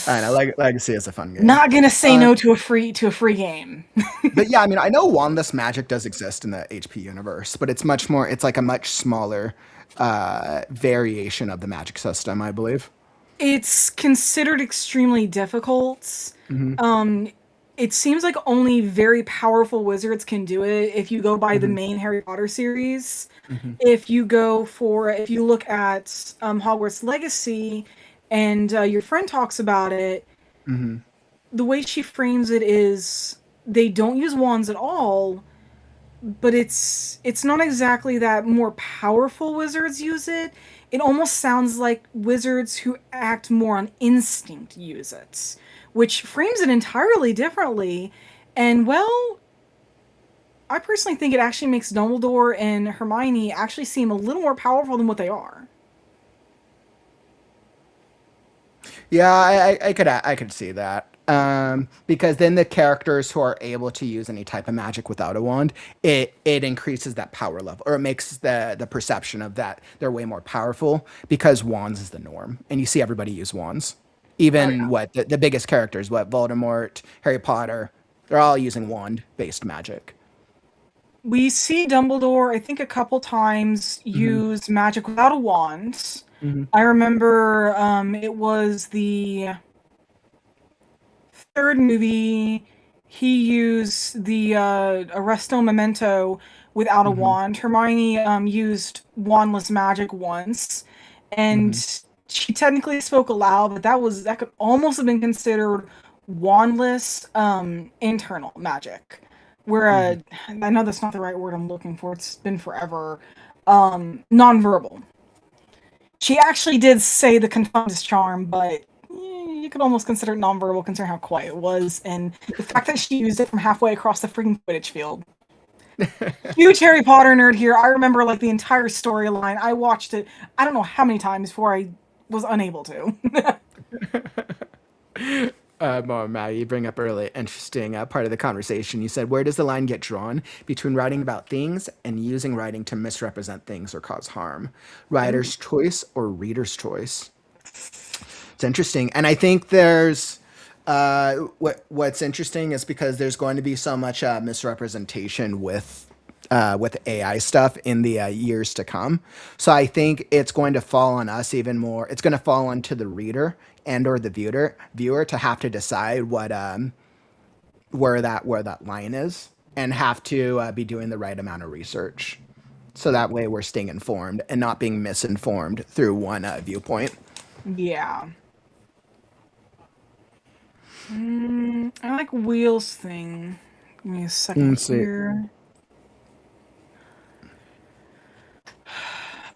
I know, Legacy is a fun game. Not gonna say no to a free game. But yeah, I mean, I know wandless magic does exist in the HP universe, but it's like a much smaller variation of the magic system, I believe. It's considered extremely difficult. It seems like only very powerful wizards can do it if you go by the main Harry Potter series. If you look at Hogwarts Legacy and your friend talks about it, the way she frames it is they don't use wands at all, but it's not exactly that more powerful wizards use it. It almost sounds like wizards who act more on instinct use it, which frames it entirely differently. And, well, I personally think it actually makes Dumbledore and Hermione actually seem a little more powerful than what they are. Yeah, I could see that. Because then the characters who are able to use any type of magic without a wand, it increases that power level, or it makes the perception of that they're way more powerful because wands is the norm, and you see everybody use wands. Even the biggest characters, Voldemort, Harry Potter, they're all using wand-based magic. We see Dumbledore, I think, a couple times use magic without a wand. I remember it was the third movie, he used the Arresto Memento without a wand. Hermione used wandless magic once, and she technically spoke aloud, but that could almost have been considered wandless internal magic. Where I know that's not the right word I'm looking for. It's been forever. Nonverbal. She actually did say the Confundus charm, but you could almost consider it nonverbal considering how quiet it was, and the fact that she used it from halfway across the freaking Quidditch field. Huge Harry Potter nerd here. I remember like the entire storyline. I watched it I don't know how many times before I was unable to. Matt, you bring up a really interesting part of the conversation. You said, where does the line get drawn between writing about things and using writing to misrepresent things or cause harm? Writer's choice or reader's choice? It's interesting. And I think there's what's interesting is because there's going to be so much misrepresentation with with AI stuff in the years to come. So I think it's going to fall on us even more. It's going to fall onto the reader and or the viewer to have to decide what where that line is, and have to be doing the right amount of research. So that way we're staying informed and not being misinformed through one viewpoint. Yeah. I like Wheels thing. Give me a second Let's see. here.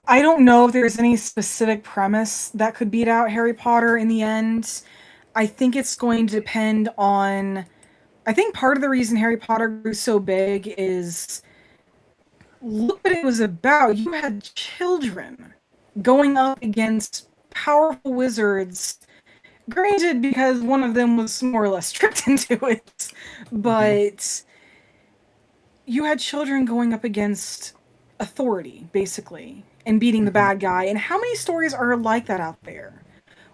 I don't know if there's any specific premise that could beat out Harry Potter in the end. I think it's going to depend on. I think part of the reason Harry Potter grew so big is look what it was about. You had children going up against powerful wizards. Granted, because one of them was more or less tricked into it, but you had children going up against authority, basically, and beating the bad guy. And how many stories are like that out there?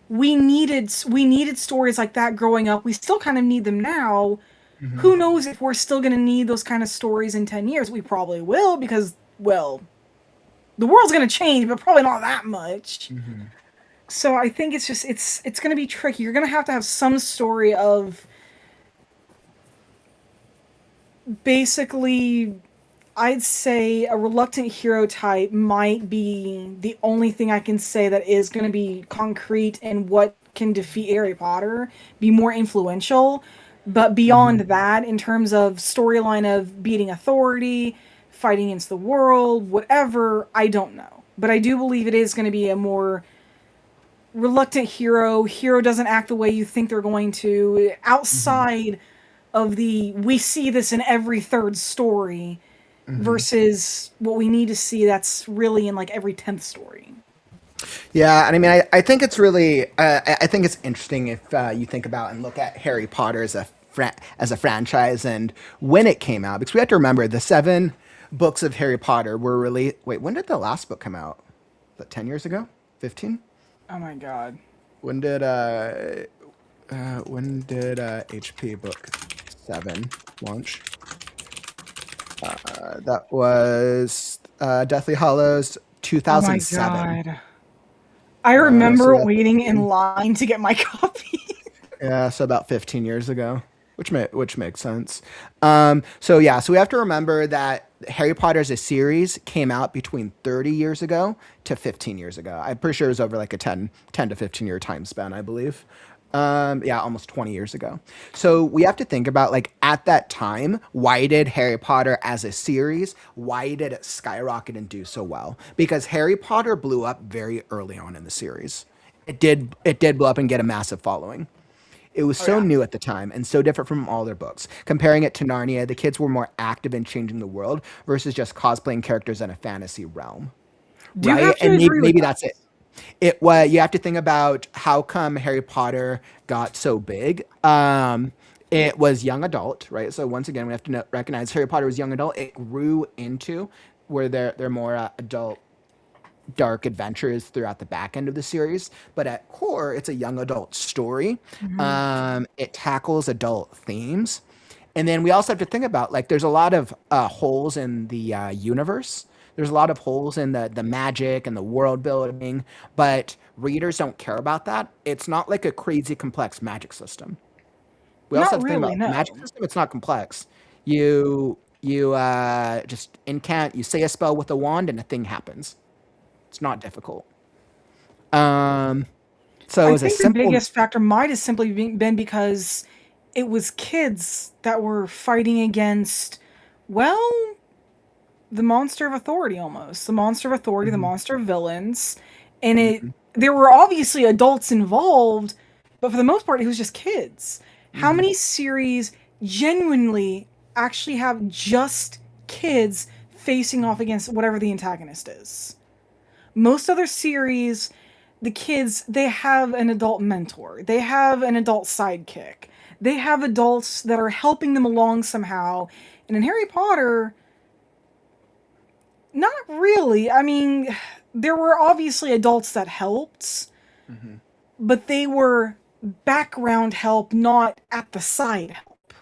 We needed stories like that growing up. We still kind of need them now. Who knows if we're still going to need those kind of stories in 10 years? We probably will because, well, the world's going to change, but probably not that much. So I think it's just it's going to be tricky. You're going to have some story of basically, I'd say a reluctant hero type might be the only thing I can say that is going to be concrete and what can defeat Harry Potter, be more influential. But beyond that, in terms of storyline of beating authority, fighting against the world, whatever, I don't know. But I do believe it is going to be a more reluctant hero. Hero doesn't act the way you think they're going to. Outside of we see this in every third story versus what we need to see that's really in like every 10th story. Yeah, and I mean, I think it's really, I think it's interesting if you think about and look at Harry Potter as a franchise and when it came out, because we have to remember the 7 books of Harry Potter were really. Wait, when did the last book come out? Was that 10 years ago? 15? Oh my god. When did HP book 7 launch? That was Deathly Hallows Oh my 2007. god. I remember that's waiting in line to get my copy. Yeah, so about 15 years ago, which makes sense. So yeah, so we have to remember that Harry Potter as a series came out between 30 years ago to 15 years ago. I'm pretty sure it was over like a 10 to 15 year time span, I believe. Yeah, almost 20 years ago. So we have to think about like at that time, why did Harry Potter as a series, why did it skyrocket and do so well? Because Harry Potter blew up very early on in the series. It did blow up and get a massive following. It was so new at the time and so different from all their books. Comparing it to Narnia, the kids were more active in changing the world versus just cosplaying characters in a fantasy realm. Do you Right? have to And agree maybe with that? that's it. It was you have to think about how come Harry Potter got so big. It was young adult, right? So once again, we have to recognize Harry Potter was young adult. It grew into where they're more adult dark adventures throughout the back end of the series, but at core, it's a young adult story. It tackles adult themes, and then we also have to think about like there's a lot of holes in the universe. There's a lot of holes in the magic and the world building, but readers don't care about that. It's not like a crazy complex magic system. We also Not have to think really, about the magic no. system. It's not complex. You just incant. You say a spell with a wand, and a thing happens. It's not difficult. Um, so it I was a think the simple. biggest factor might have simply been because it was kids that were fighting against, well, the monster of authority almost. The monster of authority, the Mhm, monster of villains. And mhm, there were obviously adults involved, but for the most part, it was just kids. How mhm, many series genuinely actually have just kids facing off against whatever the antagonist is? Most other series, the kids, they have an adult mentor, they have an adult sidekick, they have adults that are helping them along somehow. And in Harry Potter, not really. I mean, there were obviously adults that helped, mhm. but they were background help, not at the side help,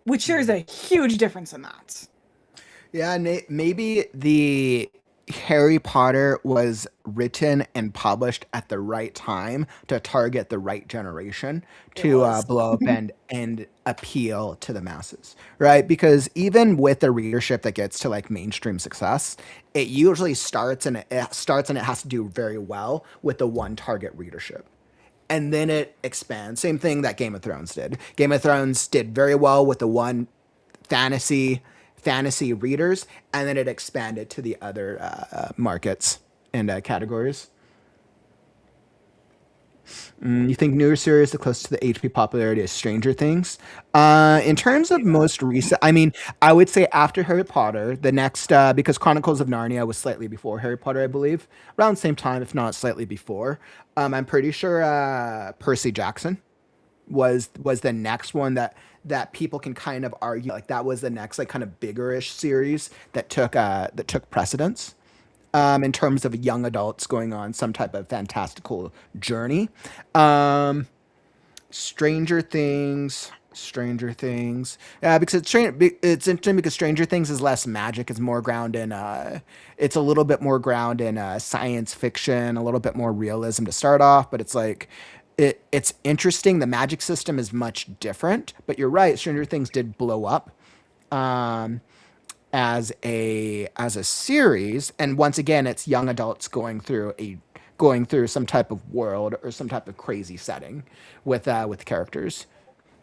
which there's a huge difference in that. Yeah, maybe the Harry Potter was written and published at the right time to target the right generation It to was. blow up and appeal to the masses, right? Because even with the readership that gets to like mainstream success, it usually starts and it has to do very well with the one target readership, and then it expands. Same thing that Game of Thrones did. Game of Thrones did very well with the one fantasy fantasy readers, and then it expanded to the other markets and categories. You think newer series the closest to the HP popularity is Stranger Things? In terms of most recent, I mean, I would say after Harry Potter, the next because Chronicles of Narnia was slightly before Harry Potter, I believe, around the same time, if not slightly before. I'm pretty sure Percy Jackson was the next one that people can kind of argue like that was the next like kind of biggerish series that took precedence in terms of young adults going on some type of fantastical journey. Um, Stranger Things. Yeah, because it's interesting because Stranger Things is less magic. It's more ground in. It's a little bit more ground in science fiction, a little bit more realism to start off. But it's like, it's interesting. The magic system is much different. But you're right. Stranger Things did blow up um, as a series, and once again, it's young adults going through some type of world or some type of crazy setting with characters.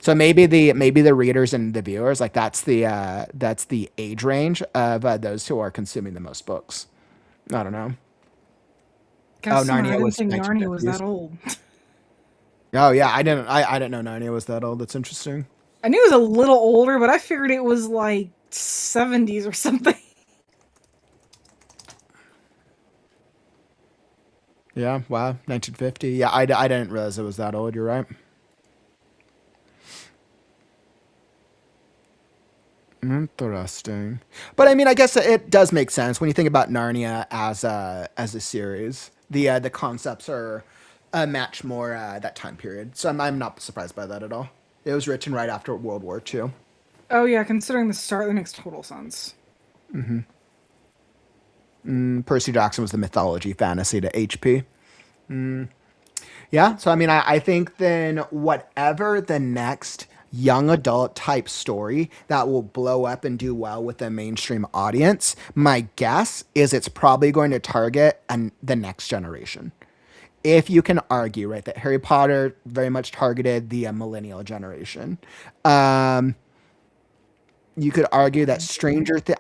So maybe the readers and the viewers like that's the age range of those who are consuming the most books. I don't know. Oh, Guess not. I Narnia didn't was think Narnia was that 1950s. old. Oh yeah, I didn't know Narnia was that old. That's interesting. I knew it was a little older, but I figured it was like 70s or something. Yeah, wow, 1950. Yeah, I didn't realize it was that old. You're right. Interesting. But I mean, I guess it does make sense when you think about Narnia as a series. The concepts are match more that time period. So I'm not surprised by that at all. It was written right after World War II. Oh yeah, considering the start, that makes total sense. Percy Jackson was the mythology fantasy to HP. Yeah, so I mean, I think then whatever the next young adult type story that will blow up and do well with the mainstream audience, my guess is it's probably going to target the next generation. If you can argue, right, that Harry Potter very much targeted the millennial generation. Um, you could argue that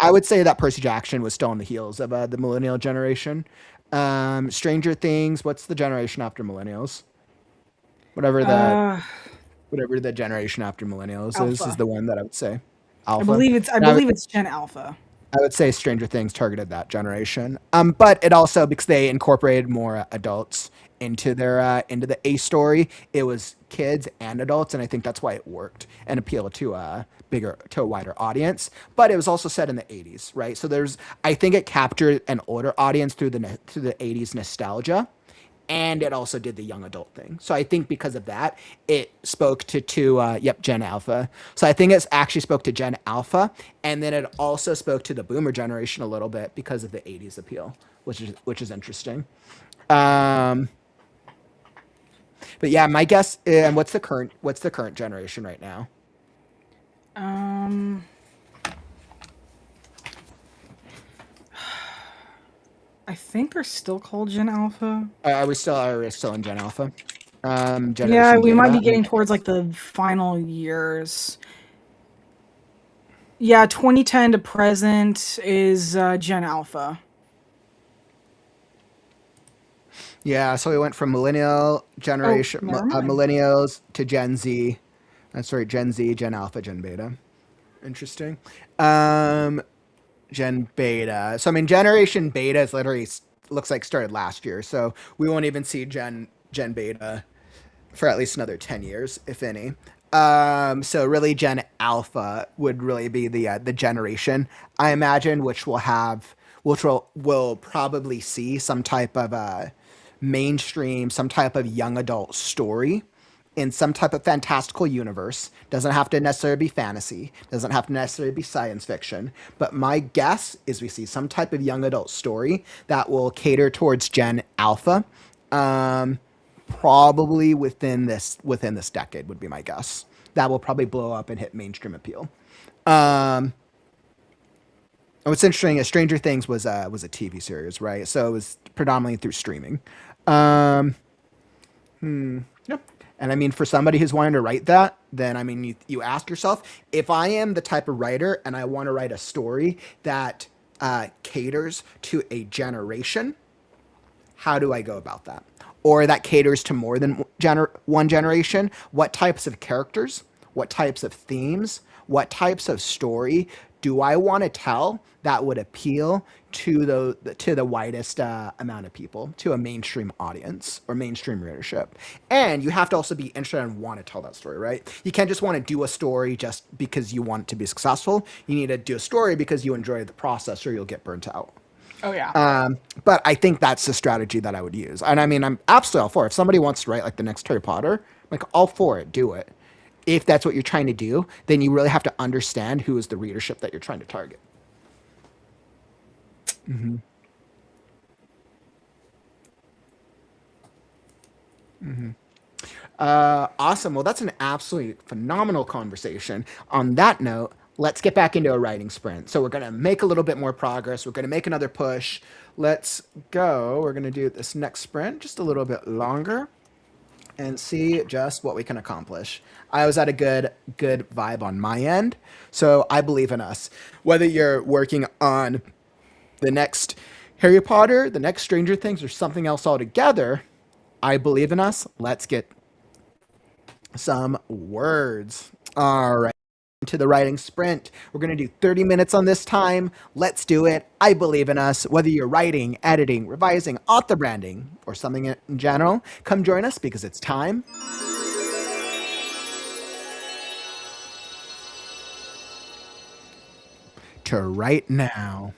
I would say that Percy Jackson was still on the heels of the millennial generation. Stranger Things, what's the generation after millennials? Whatever the Uh, whatever the generation after millennials is Alpha. the one that I would say I alpha. believe it's I And believe it's Gen Alpha. I would say Stranger Things targeted that generation. But it also because they incorporated more adults into the A story, it was kids and adults, and I think that's why it worked and appealed to a wider audience. But it was also set in the 80s, right? So I think it captured an older audience through the 80s nostalgia, and it also did the young adult thing. So I think because of that, it spoke to Gen Alpha. So I think it actually spoke to Gen Alpha, and then it also spoke to the Boomer generation a little bit because of the '80s appeal, which is interesting. Um, but yeah, my guess. And what's the current generation right now? Um, I think they're still called Gen Alpha. Are we still in Gen Alpha? Yeah, Generation we might Beta. be getting towards like the final years. Yeah, 2010 to present is Gen Alpha. Yeah, so we went from millennial Oh, generation, never mind. millennials to Gen Z. That's right, Gen Z, Gen Alpha, Gen Beta. Interesting. Um, Gen Beta. So I mean, Generation Beta is literally looks like started last year. So we won't even see Gen Beta for at least another 10 years, if any. So really, Gen Alpha would really be the generation I imagine, which will probably see some type of mainstream, some type of young adult story in some type of fantastical universe. Doesn't have to necessarily be fantasy, doesn't have to necessarily be science fiction, but my guess is we see some type of young adult story that will cater towards Gen Alpha. Probably within this decade would be my guess. That will probably blow up and hit mainstream appeal. And what's interesting is Stranger Things was a TV series, right? So it was predominantly through streaming. Yep. And I mean, for somebody who's wanting to write that, then I mean, you ask yourself, if I am the type of writer and I want to write a story that caters to a generation, how do I go about that? Or that caters to more than one generation? What types of characters? What types of themes? What types of story do I want to tell that would appeal to the widest amount of people, to a mainstream audience or mainstream readership? And you have to also be interested and want to tell that story, right? You can't just want to do a story just because you want it to be successful. You need to do a story because you enjoy the process, or you'll get burnt out. Oh yeah. But I think that's the strategy that I would use. And I mean, I'm absolutely all for it. If somebody wants to write like the next Harry Potter, like all for it, do it. If that's what you're trying to do, then you really have to understand who is the readership that you're trying to target. Awesome. Well, that's an absolutely phenomenal conversation. On that note, let's get back into a writing sprint. So we're going to make a little bit more progress. We're going to make another push. Let's go. We're going to do this next sprint just a little bit longer and see just what we can accomplish. I was at a good vibe on my end. So I believe in us. Whether you're working on the next Harry Potter, the next Stranger Things, or something else altogether, I believe in us. Let's get some words. All right. To the writing sprint. We're going to do 30 minutes on this time. Let's do it. I believe in us. Whether you're writing, editing, revising, author branding, or something in general, come join us because it's time to write now.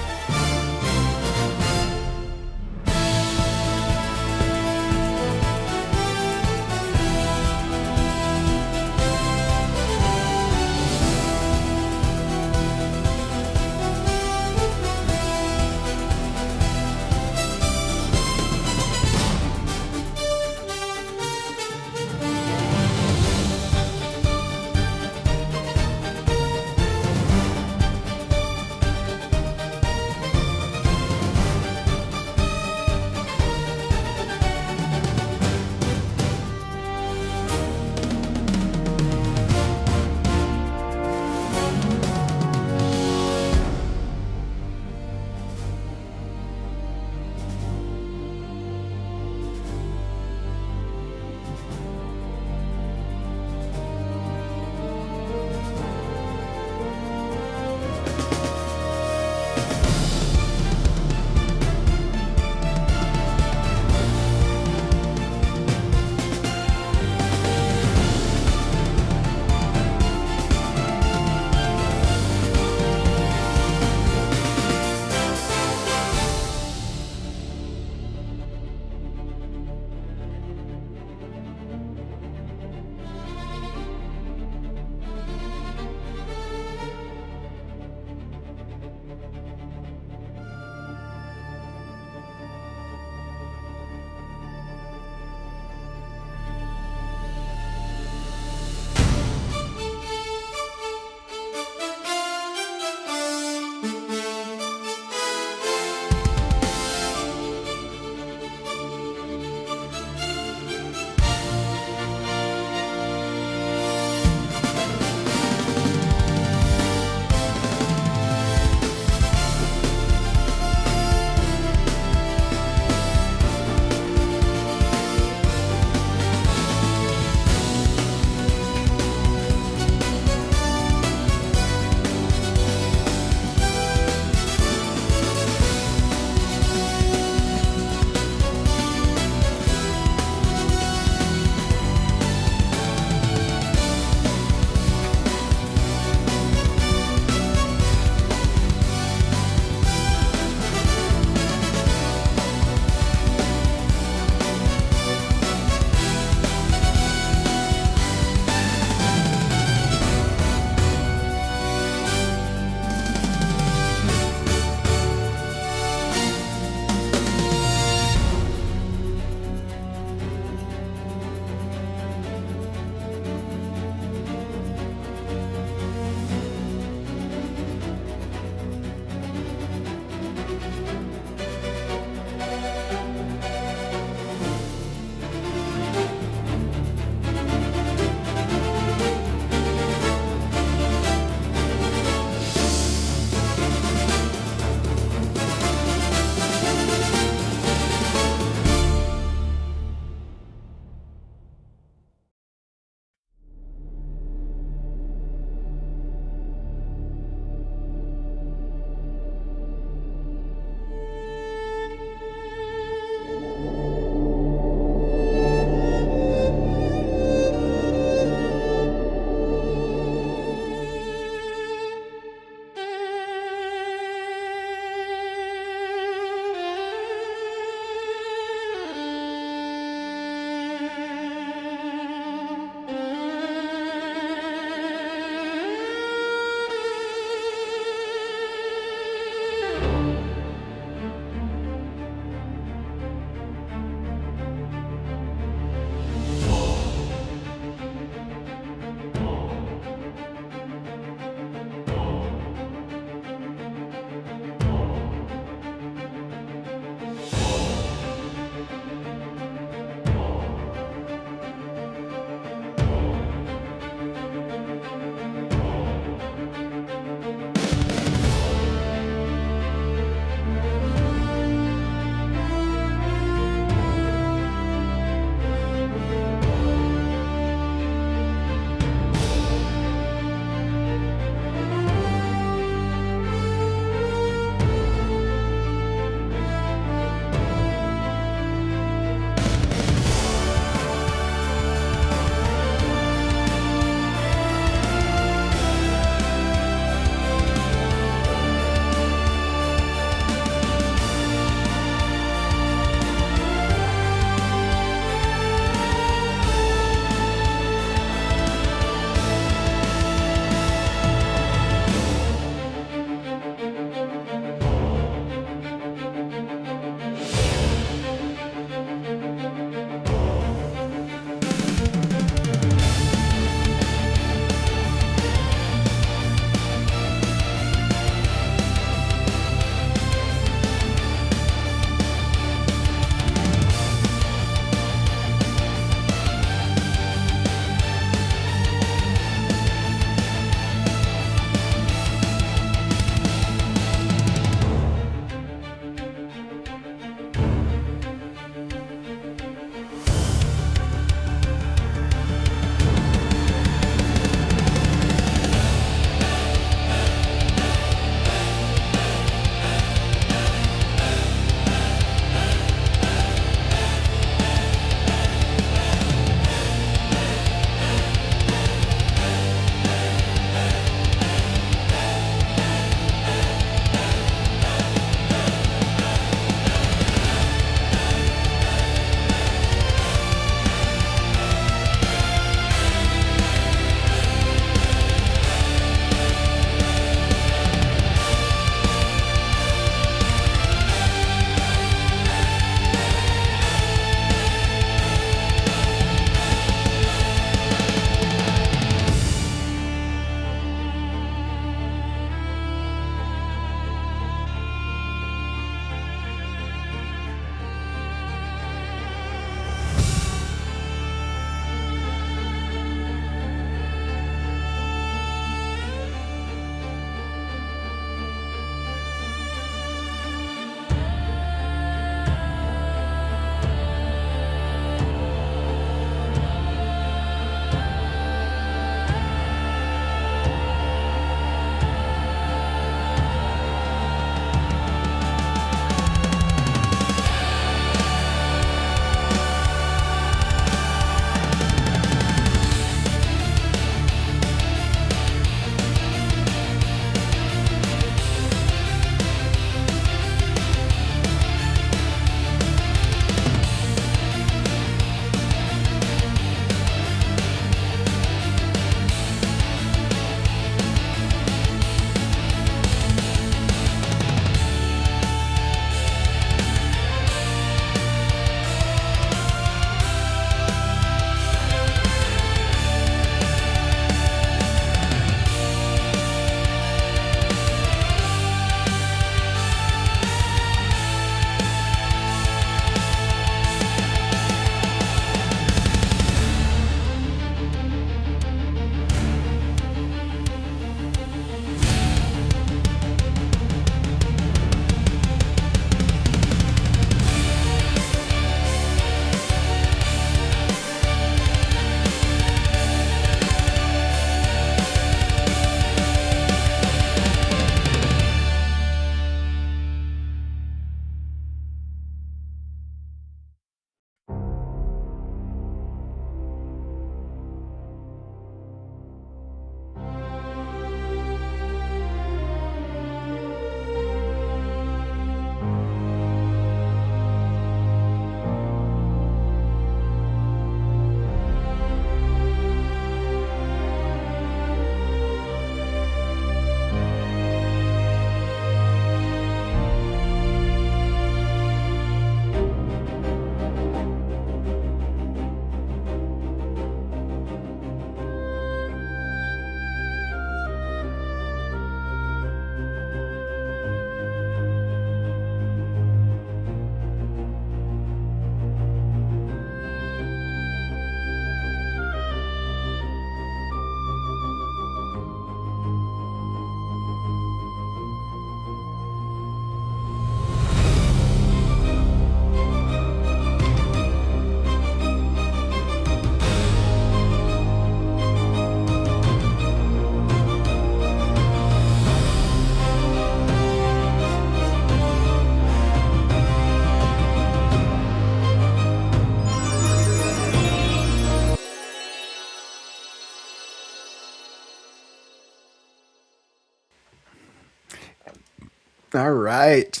All right.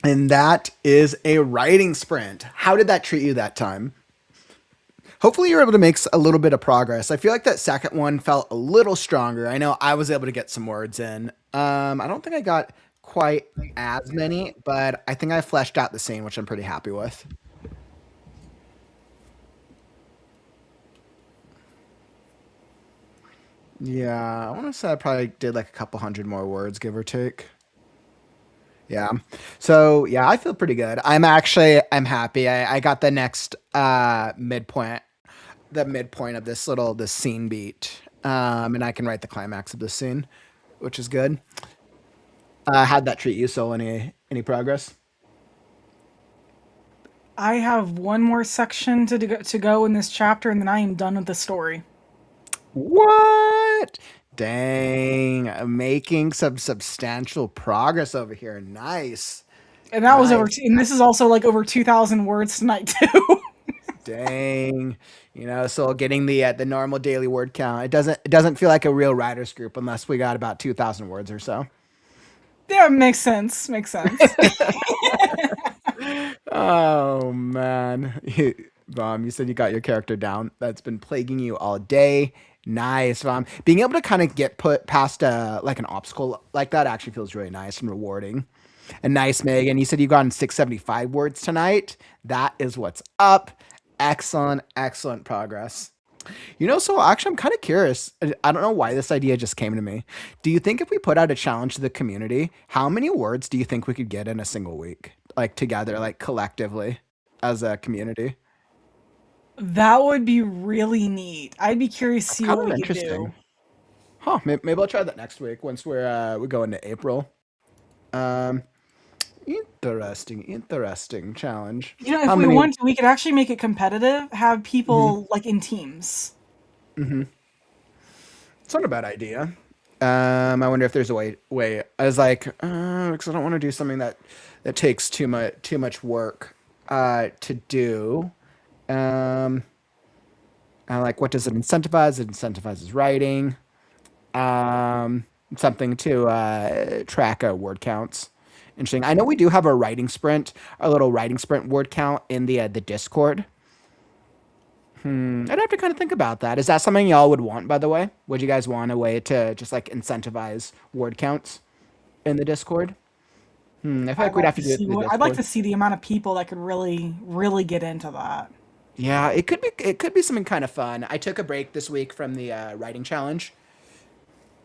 And that is a writing sprint. How did that treat you that time? Hopefully you're able to make a little bit of progress. I feel like that second one felt a little stronger. I know I was able to get some words in. I don't think I got quite as many, but I think I fleshed out the scene, which I'm pretty happy with. Yeah, I want to say I probably did like a couple hundred more words, give or take. Yeah. So yeah, I feel pretty good. I'm happy. I got the next midpoint, the midpoint of this scene beat. And I can write the climax of this scene, which is good. How'd that treat you? So any progress? I have one more section to go in this chapter, and then I am done with the story. What? Dang, making some substantial progress over here. Nice. And that was over, Nice. and this is also like over 2,000 words tonight too. Dang. So getting the normal daily word count. It doesn't feel like a real writers group unless we got about 2,000 words or so. Yeah, makes sense. Makes sense. Oh man. Vom, you said you got your character down. That's been plaguing you all day. Nice, Vom. Being able to kind of get put past like an obstacle like that actually feels really nice and rewarding. And nice, Megan. You said you got in 675 words tonight. That is what's up. Excellent, excellent progress. So actually, I'm kind of curious. I don't know why this idea just came to me. Do you think if we put out a challenge to the community, how many words do you think we could get in a single week? Like together, like collectively as a community? That would be really neat. I'd be curious to see Kind what of we could do. interesting. Huh. Maybe I'll try that next week once we go into April. Um, interesting challenge. How If we many? want to, we could actually make it competitive, have Mhm. people like in teams. It's not a bad idea. I wonder if there's a way. I was like, because I don't want to do something that takes too much work to do. Um, and like, what does it incentivize? It incentivizes writing. Something to track word counts. Interesting. I know we do have a little writing sprint word count in the Discord. I'd have to kind of think about that. Is that something y'all would want, by the way? Would you guys want a way to just like incentivize word counts in the Discord? I feel like we'd have to do it through the I'd like Discord. to see the amount of people that could really, really get into that. Yeah, it could be something kind of fun. I took a break this week from the writing challenge.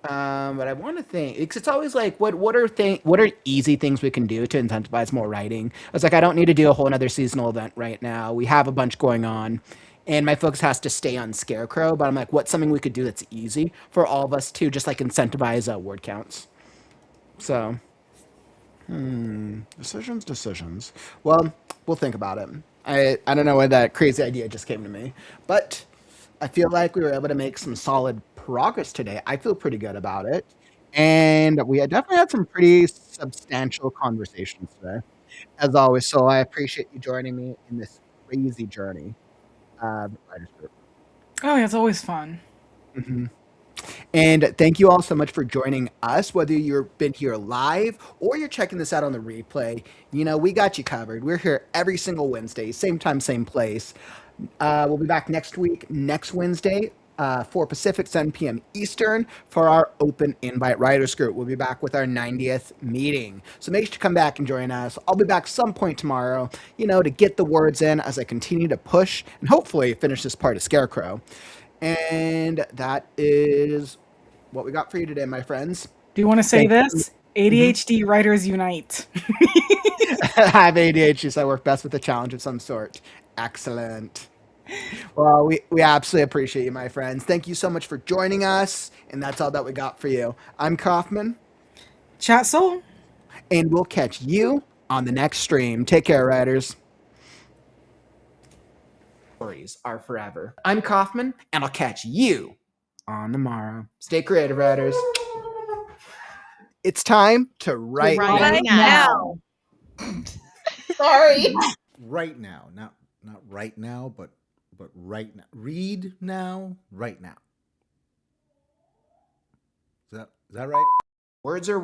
But I want to think because it's always like, what are easy things we can do to incentivize more writing? I was like, I don't need to do a whole another seasonal event right now. We have a bunch going on, and my focus has to stay on Scarecrow. But I'm like, what's something we could do that's easy for all of us to just like incentivize word counts? So decisions. Well, we'll think about it. I don't know why that crazy idea just came to me, but I feel like we were able to make some solid progress today. I feel pretty good about it. And we had definitely had some pretty substantial conversations today, as always. So I appreciate you joining me in this crazy journey. Writers Group. Oh, yeah, it's always fun. And thank you all so much for joining us, whether you've been here live or you're checking this out on the replay. We got you covered. We're here every single Wednesday, same time, same place. We'll be back next week, next Wednesday, 4 Pacific, 7 p.m. Eastern for our open invite writers group. We'll be back with our 90th meeting. So make sure to come back and join us. I'll be back some point tomorrow, to get the words in as I continue to push and hopefully finish this part of Scarecrow. And that is what we got for you today, my friends. Do you want to say Thank you. this? ADHD writers unite. I have ADHD, so I work best with a challenge of some sort. Excellent. Well, we absolutely appreciate you, my friends. Thank you so much for joining us. And that's all that we got for you. I'm Kaufman, Chat soul. and we'll catch you on the next stream. Take care, writers. Stories are forever. I'm Kaufman, and I'll catch you on the morrow. Stay creative, writers. It's time to write. Right now. Sorry. Right now, not right now, but right now. Read now, right now. Is that right? Words are